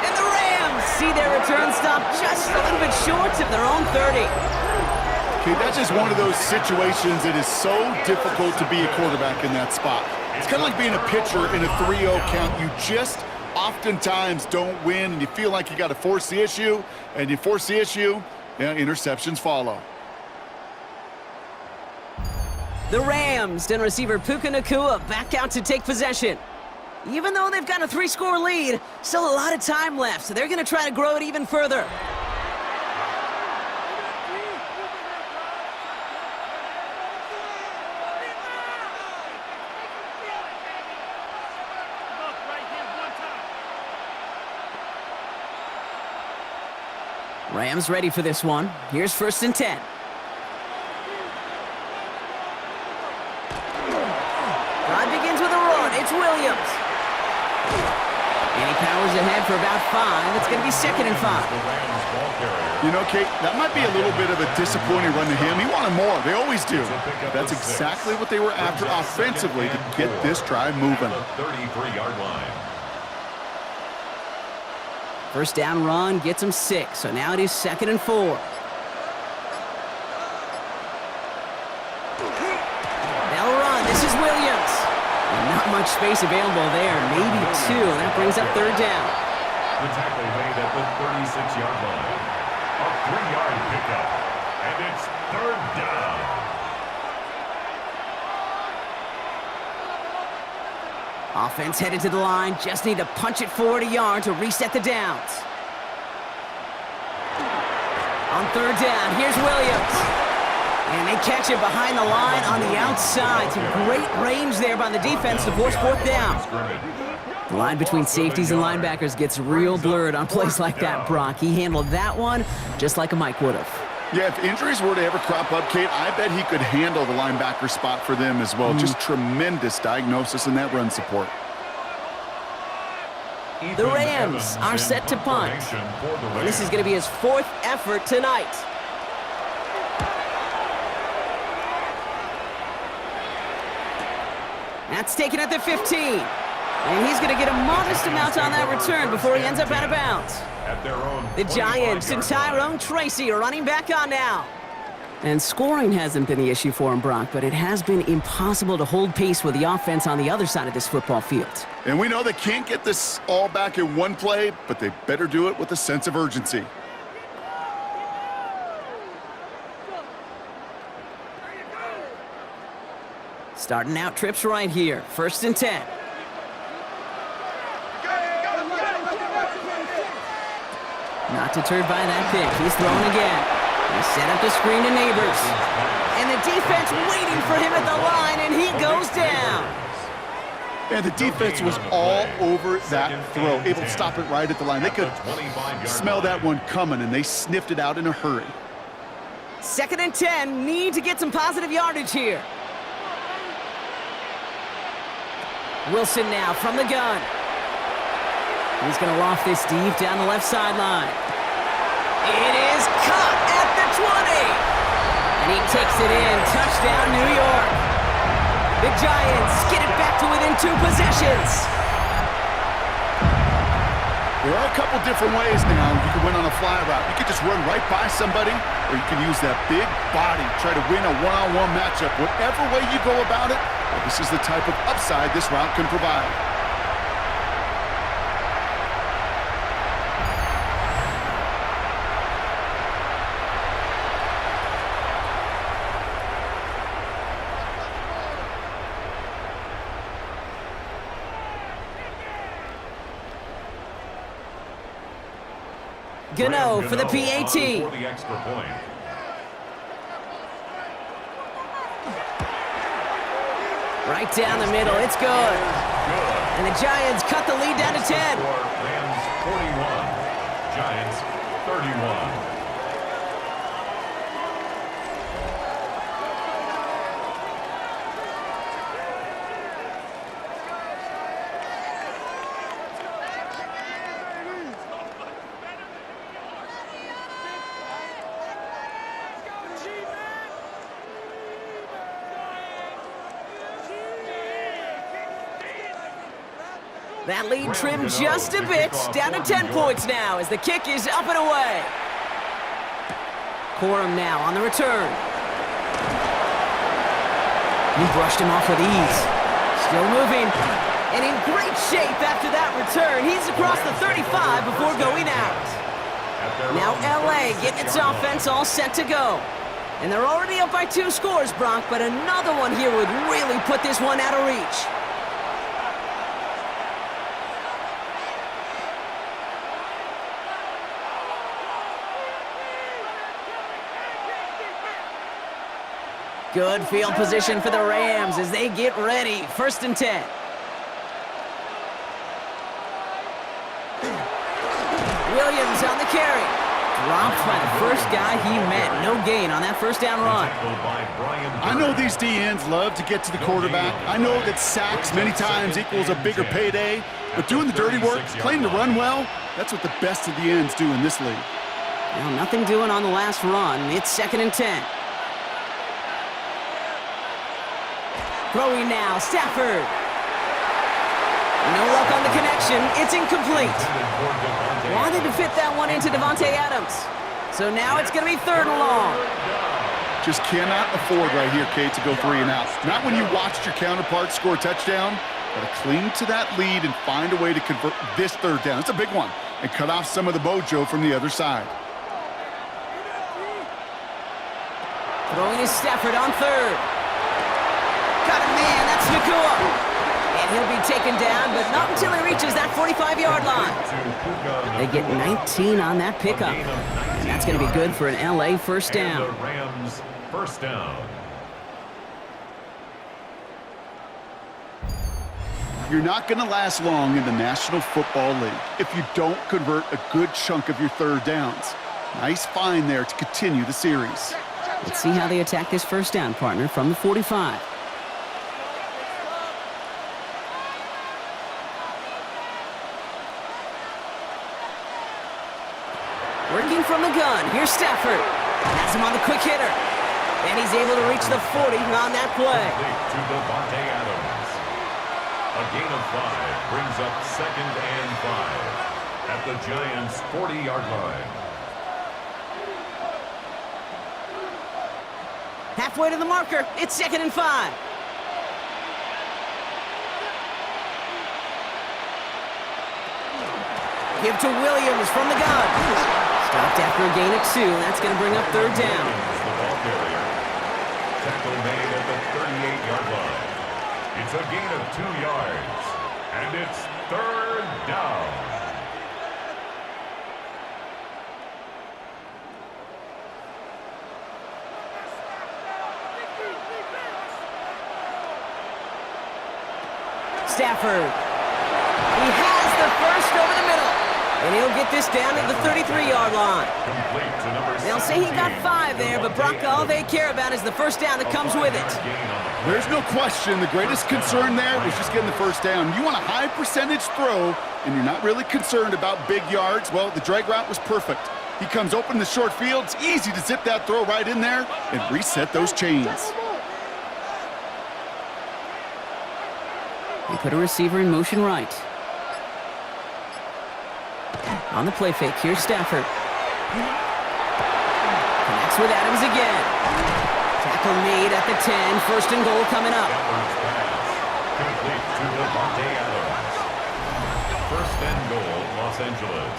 And the Rams see their return stop just a little bit short of their own 30. Okay, that's just one of those situations that is so difficult to be a quarterback in that spot. It's kind of like being a pitcher in a 3-0 count. You just oftentimes don't win, and you feel like you got to force the issue, and you force the issue, yeah, interceptions follow. The Rams and receiver Puka Nacua back out to take possession. Even though they've got a 3-score lead, still a lot of time left, so they're going to try to grow it even further. Rams ready for this one. Here's 1st and 10. Drive begins with a run. It's Williams. And he powers ahead for about 5. It's going to be 2nd and 5. You know, Kate, that might be a little bit of a disappointing run to him. He wanted more. They always do. That's exactly what they were after offensively to get this drive moving. 33-yard line. First down run gets him 6. So now it is 2nd and 4. They'll run. This is Williams. And not much space available there. Maybe 2. That brings up 3rd down. The tackle made at the 36-yard line. A 3-yard pickup. And it's 3rd down. Offense headed to the line. Just need to punch it forward a yard to reset the downs. On 3rd down, here's Williams. And they catch it behind the line on the outside. Some great range there by the defense to force 4th down. The line between safeties and linebackers gets real blurred on plays like that, Brock. He handled that one just like a Mike would have. Yeah, if injuries were to ever crop up, Kate, I bet he could handle the linebacker spot for them as well. Just tremendous diagnosis in that run support. The Rams are set to punt. And this is going to be his 4th effort tonight. That's taken at the 15. And he's going to get a modest amount on that return before he ends up out of bounds. The Giants and Tyrone Tracy are running back on now. And scoring hasn't been the issue for him, Brock, but it has been impossible to hold pace with the offense on the other side of this football field. And we know they can't get this all back in one play, but they better do it with a sense of urgency. Starting out trips right here. 1st and 10. Not deterred by that pick. He's thrown again. He set up the screen to Neighbors. And the defense waiting for him at the line, and he goes down. And the defense was all over that throw, able to stop it right at the line. They could smell that one coming, and they sniffed it out in a hurry. 2nd and 10. Need to get some positive yardage here. Wilson now from the gun. He's going to loft this deep down the left sideline. It is caught at the 20. And he takes it in. Touchdown, New York. The Giants get it back to within 2 possessions. There are a couple different ways now you can win on a fly route. You can just run right by somebody, or you can use that big body, try to win a one-on-one matchup. Whatever way you go about it, this is the type of upside this route can provide. Gano for the PAT. For the extra point. Right down the middle. It's good. And the Giants cut the lead down to 10. Rams 41. Giants 31. That lead trimmed just a bit, down to 10 points now as the kick is up and away. Corum now on the return. He brushed him off with ease. Still moving, and in great shape after that return. He's across the 35 before going out. Now LA getting its offense all set to go. And they're already up by 2 scores, Brock, but another one here would really put this one out of reach. Good field position for the Rams as they get ready. 1st and 10. Williams on the carry. Dropped by the first guy he met. No gain on that first down run. I know these DNs love to get to the quarterback. I know that sacks many times equals a bigger payday, but doing the dirty work, playing to run well, that's what the best of the ends do in this league. Well, nothing doing on the last run. It's 2nd and 10. Throwing now, Stafford. No luck on the connection. It's incomplete. Wanted to fit that one into Davante Adams. So now it's going to be 3rd and long. Just cannot afford right here, Kate, to go 3 and out. Not when you watched your counterpart score a touchdown. Got to cling to that lead and find a way to convert this 3rd down. It's a big one. And cut off some of the mojo from the other side. Throwing is Stafford on 3rd. Got a man. That's Nakua. And he'll be taken down, but not until he reaches that 45-yard line. They get 19 on that pickup. And that's going to be good for an LA first down. And the Rams first down. You're not going to last long in the National Football League if you don't convert a good chunk of your 3rd downs. Nice find there to continue the series. Let's see how they attack this first down, partner, from the 45. Working from the gun. Here's Stafford. Has him on the quick hitter. And he's able to reach the 40 on that play. To Davante Adams. A gain of 5 brings up 2nd and 5 at the Giants' 40-yard line. Halfway to the marker. It's 2nd and 5. Give to Williams from the gun. Stopped after a gain of 2. That's going to bring up 3rd down. The ball carrier. Tackle made at the 38-yard line. It's a gain of 2 yards. And it's 3rd down. Stafford. He has the first over the middle. And he'll get this down to the 33-yard line. They'll say he got 5 there, but Brock, all they care about is the first down that comes with it. There's no question the greatest concern there was just getting the first down. You want a high percentage throw, and you're not really concerned about big yards. Well, the drag route was perfect. He comes open in the short field. It's easy to zip that throw right in there and reset those chains. He put a receiver in motion right. On the play fake, here's Stafford. Connects with Adams again. Tackle made at the 10. 1st and goal coming up. Complete to Davante Adams. 1st and goal, Los Angeles.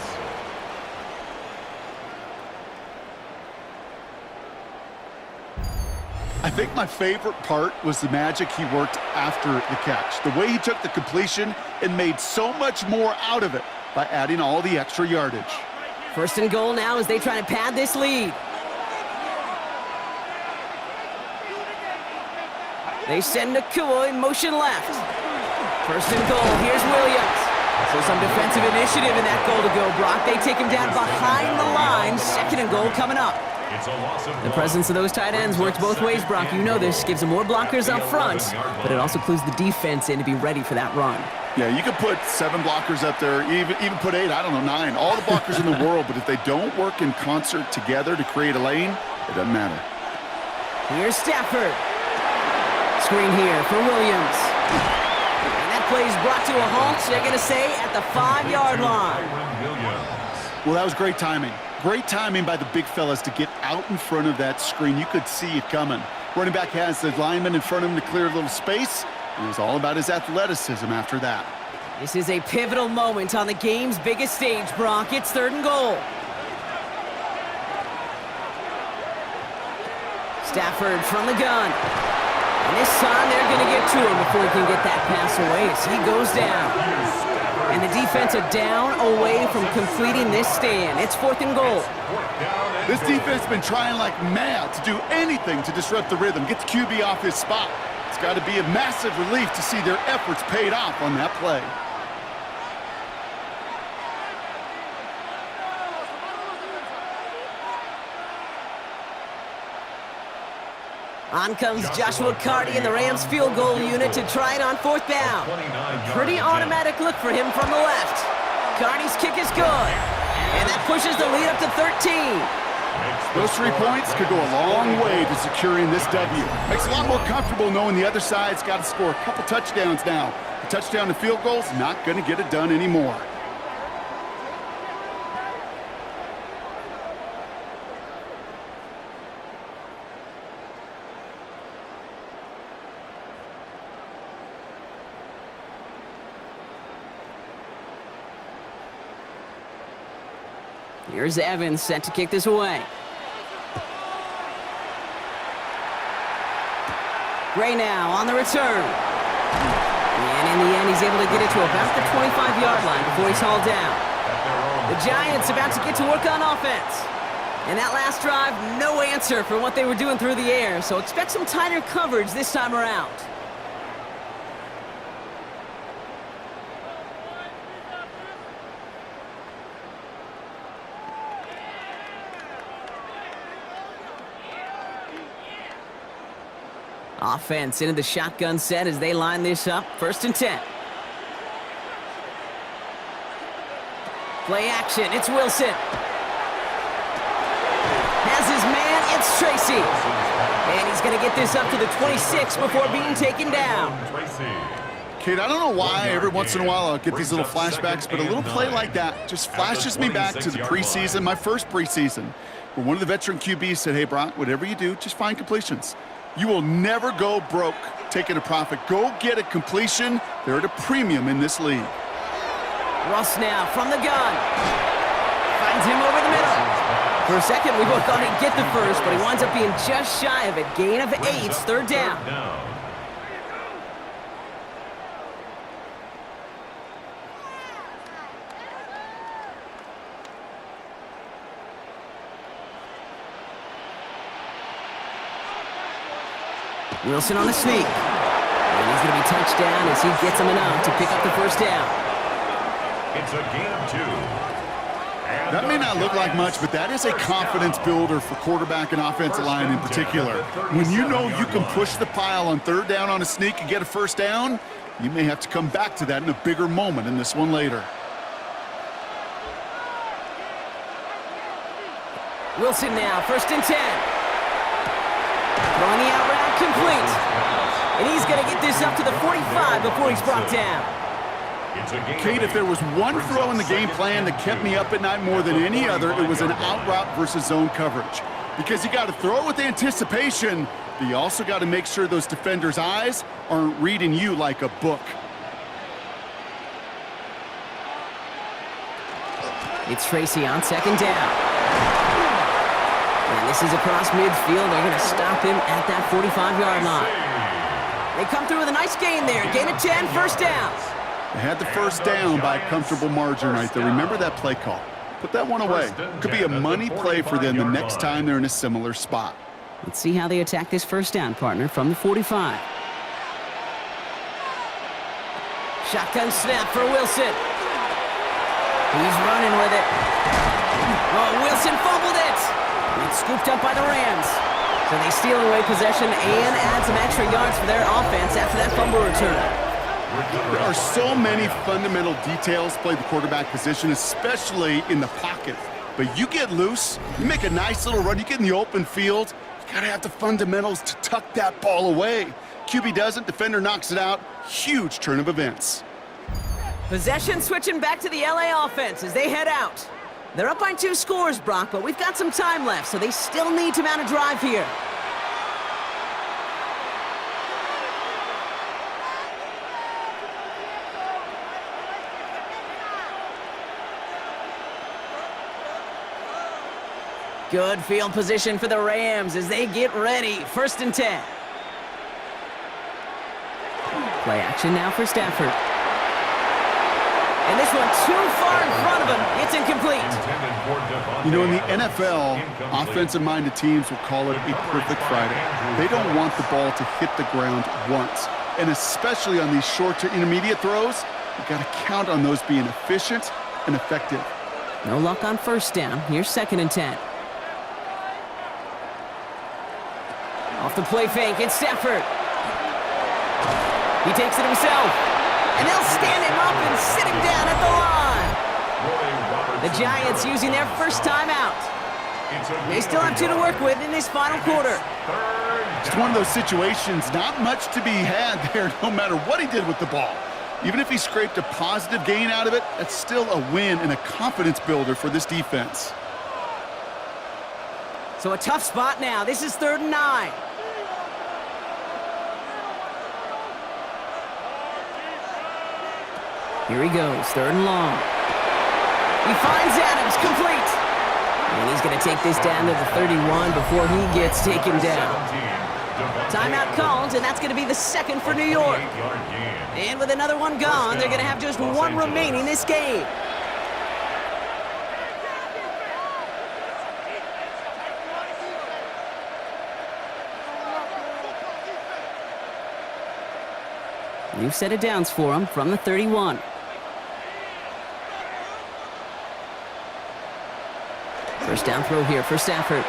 I think my favorite part was the magic he worked after the catch. The way he took the completion and made so much more out of it by adding all the extra yardage. 1st and goal now as they try to pad this lead. They send Nakua in motion left. 1st and goal. Here's Williams. So some defensive initiative in that goal to go, Brock. They take him down behind the line. 2nd and goal coming up. The presence of those tight ends works both ways, Brock. You know this. Gives them more blockers up front, but it also clues the defense in to be ready for that run. Yeah, you could put 7 blockers up there, even put 8, I don't know, 9. All the blockers in the world, but if they don't work in concert together to create a lane, it doesn't matter. Here's Stafford. Screen here for Williams. And that play is brought to a halt, they're going to say, at the 5-yard line. Well, that was great timing. Great timing by the big fellas to get out in front of that screen. You could see it coming. Running back has the lineman in front of him to clear a little space. It was all about his athleticism after that. This is a pivotal moment on the game's biggest stage, Brock. It's 3rd and goal. Stafford from the gun. And this time they're going to get to him before he can get that pass away as he goes down. And the defense are down away from completing this stand. It's 4th and goal. This defense has been trying like mad to do anything to disrupt the rhythm, get the QB off his spot. It's got to be a massive relief to see their efforts paid off on that play. On comes Joshua Carty in the Rams field goal unit to try it on fourth down. Pretty automatic look for him from the left. Carty's kick is good. And that pushes the lead up to 13. Those 3 points could go a long way to securing this W. Makes it a lot more comfortable knowing the other side's got to score a couple touchdowns now. A touchdown to field goal's not going to get it done anymore. Here's Evans set to kick this away. Gray now on the return. And in the end, he's able to get it to about the 25-yard line before he's hauled down. The Giants about to get to work on offense. And that last drive, no answer for what they were doing through the air, so expect some tighter coverage this time around. Offense into the shotgun set as they line this up. 1st and 10. Play action. It's Wilson. Has his man. It's Tracy. And he's going to get this up to the 26 before being taken down. Kate, I don't know why every once in a while I'll get these little flashbacks, but a little play like that just flashes me back to the preseason, my first preseason, where one of the veteran QBs said, hey, Brock, whatever you do, just find completions. You will never go broke taking a profit. Go get a completion. They're at a premium in this league. Russ now from the gun. Finds him over the middle. For a second, we both thought he'd get the first, but he winds up being just shy of it. Gain of 8, 3rd down. Wilson on the sneak. And he's going to be touched down as he gets him enough to pick up the 1st down. It's a gain of 2. That may not look like much, but that is a confidence builder for quarterback and offensive line in particular. When you know you can push the pile on 3rd down on a sneak and get a 1st down, you may have to come back to that in a bigger moment in this one later. Wilson now, 1st and 10. Throwing the out route complete. And he's going to get this up to the 45 before he's brought down. Kate, if there was one throw in the game plan that kept me up at night more than any other, it was an out route versus zone coverage. Because you got to throw it with anticipation, but you also got to make sure those defenders' eyes aren't reading you like a book. It's Tracy on 2nd down. And this is across midfield. They're going to stop him at that 45-yard line. They come through with a nice gain there. Gain of 10, 1st down. They had the 1st down by a comfortable margin right there. Remember that play call. Put that one away. Could be a money play for them the next time they're in a similar spot. Let's see how they attack this 1st down, partner, from the 45. Shotgun snap for Wilson. He's running with it. Oh, Wilson fumbled it. It's scooped up by the Rams. So they steal away possession and add some extra yards for their offense after that fumble return. There are so many fundamental details to play the quarterback position, especially in the pocket. But you get loose, you make a nice little run, you get in the open field, you gotta have the fundamentals to tuck that ball away. QB doesn't, defender knocks it out. Huge turn of events. Possession switching back to the LA offense as they head out. They're up by 2 scores, Brock, but we've got some time left, so they still need to mount a drive here. Good field position for the Rams as they get ready. 1st and 10. Play action now for Stafford. And this one too far in front of him. It's incomplete. You know, in the NFL, offensive-minded teams will call it a perfect Friday. They don't want the ball to hit the ground once. And especially on these short to intermediate throws, you've got to count on those being efficient and effective. No luck on 1st down. Here's 2nd and 10. Off the play fake, it's Stafford. He takes it himself. And they'll stand him up and sit him down at the line. The Giants using their first timeout. They still have 2 to work with in this final quarter. It's one of those situations, not much to be had there no matter what he did with the ball. Even if he scraped a positive gain out of it, that's still a win and a confidence builder for this defense. So a tough spot now. This is 3rd and 9. Here he goes, 3rd and long. He finds Adams, complete. And he's going to take this down to the 31 before he gets taken down. Timeout called, and that's going to be the 2nd for New York. And with another one gone, they're going to have just 1 remaining this game. New set of downs for him from the 31. First down throw here for Stafford.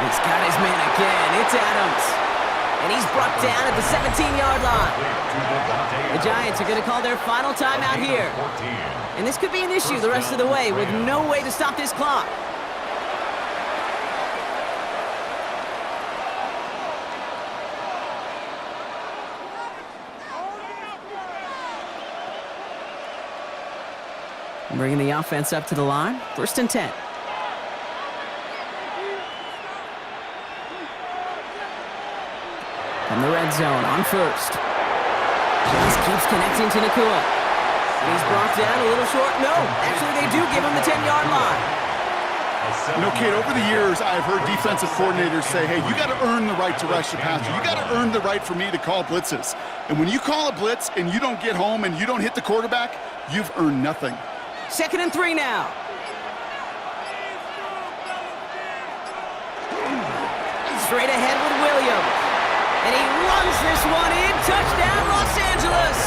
He's got his man again. It's Adams. And he's brought down at the 17-yard line. The Giants are going to call their final timeout here. And this could be an issue the rest of the way with no way to stop this clock. Bringing the offense up to the line. 1st and 10. From the red zone on 1st. Just keeps connecting to Nakua. He's brought down a little short. No, actually they do give him the 10-yard line. You know, Kate, over the years, I've heard defensive coordinators say, hey, you got to earn the right to rush the passer. You got to earn the right for me to call blitzes. And when you call a blitz and you don't get home and you don't hit the quarterback, you've earned nothing. 2nd and 3 now. Straight ahead with Williams. And he runs this one in. Touchdown, Los Angeles.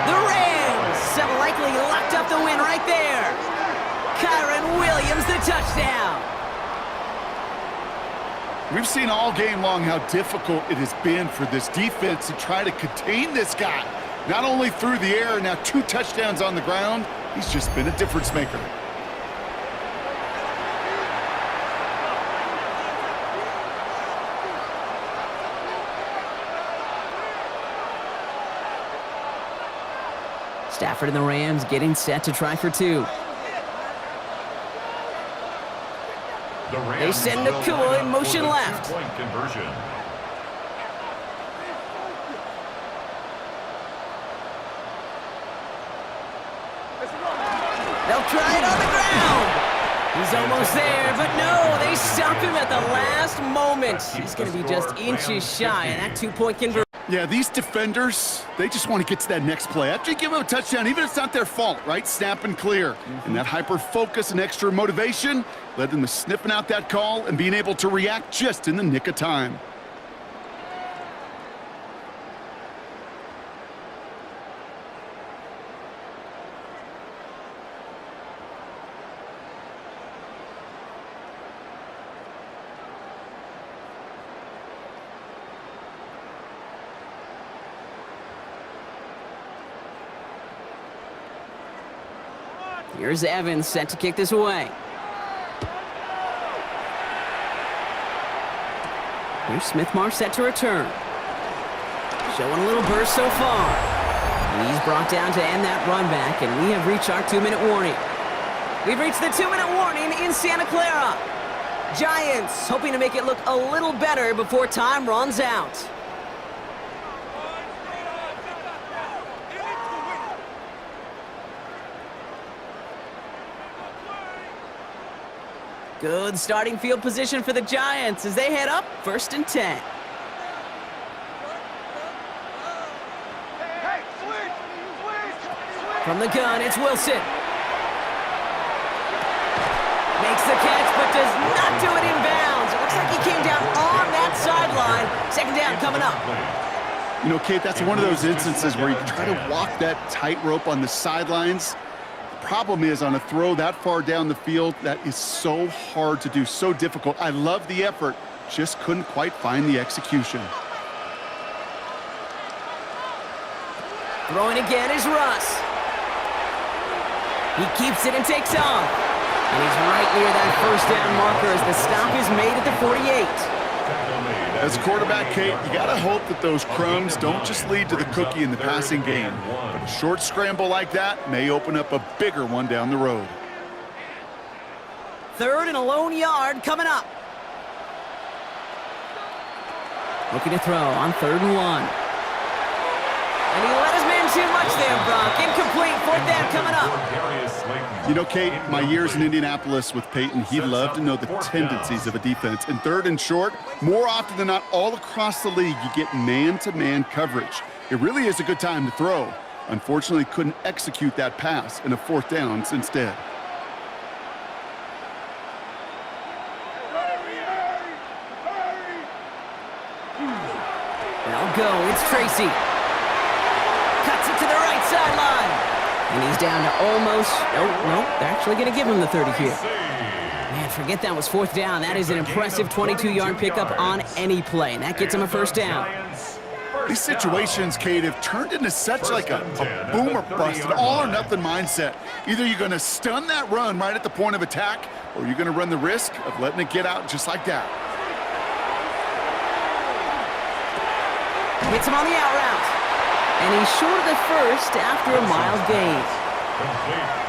The Rams have likely locked up the win right there. Kyron Williams, the touchdown. We've seen all game long how difficult it has been for this defense to try to contain this guy. Not only through the air, now 2 touchdowns on the ground. He's just been a difference maker. Stafford and the Rams getting set to try for 2. They send Nakua in motion left. They'll try it on the ground. He's almost there, but no, they stop him at the last moment. He's going to be just inches shy of that 2-point conversion. Yeah, these defenders, they just want to get to that next play. After you give them a touchdown, even if it's not their fault, right? Snap and clear. And that hyper-focus and extra motivation led them to sniffing out that call and being able to react just in the nick of time. Here's Evans set to kick this away. Here's Smith-Mar set to return. Showing a little burst so far. And he's brought down to end that run back, and we have reached our 2-minute warning. We've reached the 2-minute warning in Santa Clara. Giants hoping to make it look a little better before time runs out. Good starting field position for the Giants as they head up 1st and 10. From the gun, it's Wilson. Makes the catch, but does not do it in bounds. It looks like he came down on that sideline. 2nd down coming up. You know, Kate, that's one of those instances where you try to walk that tightrope on the sidelines. problem is, on a throw that far down the field, that is so hard to do, so difficult. I love the effort, just couldn't quite find the execution. Throwing again is Russ. He keeps it and takes off. And he's right near that first down marker as the stop is made at the 48. As a quarterback, Kate, you got to hope that those crumbs don't just lead to the cookie in the passing game. But a short scramble like that may open up a bigger one down the road. 3rd and a lone yard coming up. Looking to throw on 3rd and 1. And he let his man too much there, Brock. Incomplete, 4th down coming up. You know, Kate, my years in Indianapolis with Peyton, he loved to know the tendencies of a defense. In 3rd and short, more often than not, all across the league, you get man-to-man coverage. It really is a good time to throw. Unfortunately, couldn't execute that pass, and a 4th down instead. They'll go, it's Tracy. Cuts it to the right sideline. And he's down to almost, nope, they're actually going to give him the 30 here. Man, forget that was 4th down. That is an impressive 22-yard pickup on any play. And that gets him a 1st down. These situations, Kate, have turned into such like a boom or bust, an all-or-nothing mindset. Either you're going to stun that run right at the point of attack, or you're going to run the risk of letting it get out just like that. Hits him on the out route. And he's short of the first after a mild gain.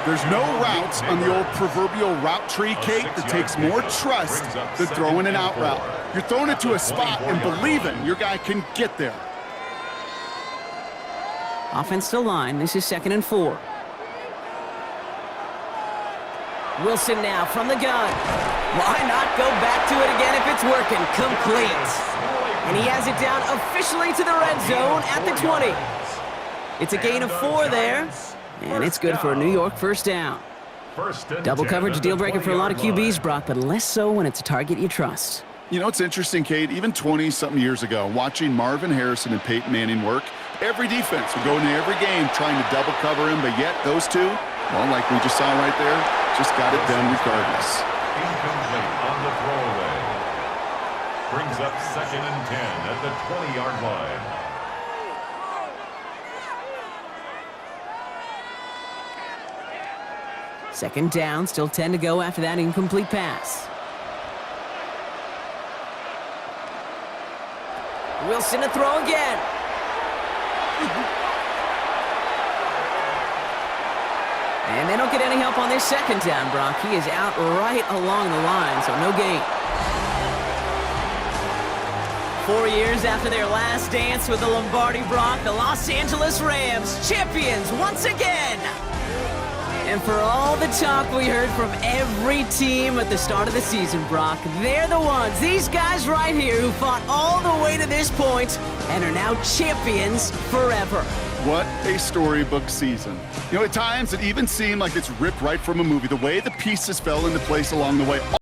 There's no routes on the old proverbial route tree, Kate, that takes more trust than throwing an out route. You're throwing it to a spot and believing your guy can get there. Offense to line. This is 2nd and 4. Wilson now from the gun. Why not go back to it again if it's working? Complete. And he has it down officially to the red zone at the 20. It's a gain of 4 there, and it's good for a New York 1st down. Double coverage deal breaker for a lot of QBs, Brock, but less so when it's a target you trust. You know, it's interesting, Kate, even 20-something years ago, watching Marvin Harrison and Peyton Manning work, every defense would go into every game trying to double cover him, but yet those two, well, like we just saw right there, just got it done regardless. Incomplete on the throwaway. Brings up 2nd and 10 at the 20-yard line. Second down, still 10 to go after that incomplete pass. Wilson to throw again. And they don't get any help on this 2nd down, Brock. He is out right along the line, so no gain. 4 years after their last dance with the Lombardi, Brock, the Los Angeles Rams, champions once again. And for all the talk we heard from every team at the start of the season, Brock, they're the ones, these guys right here, who fought all the way to this point and are now champions forever. What a storybook season. You know, at times it even seemed like it's ripped right from a movie, the way the pieces fell into place along the way.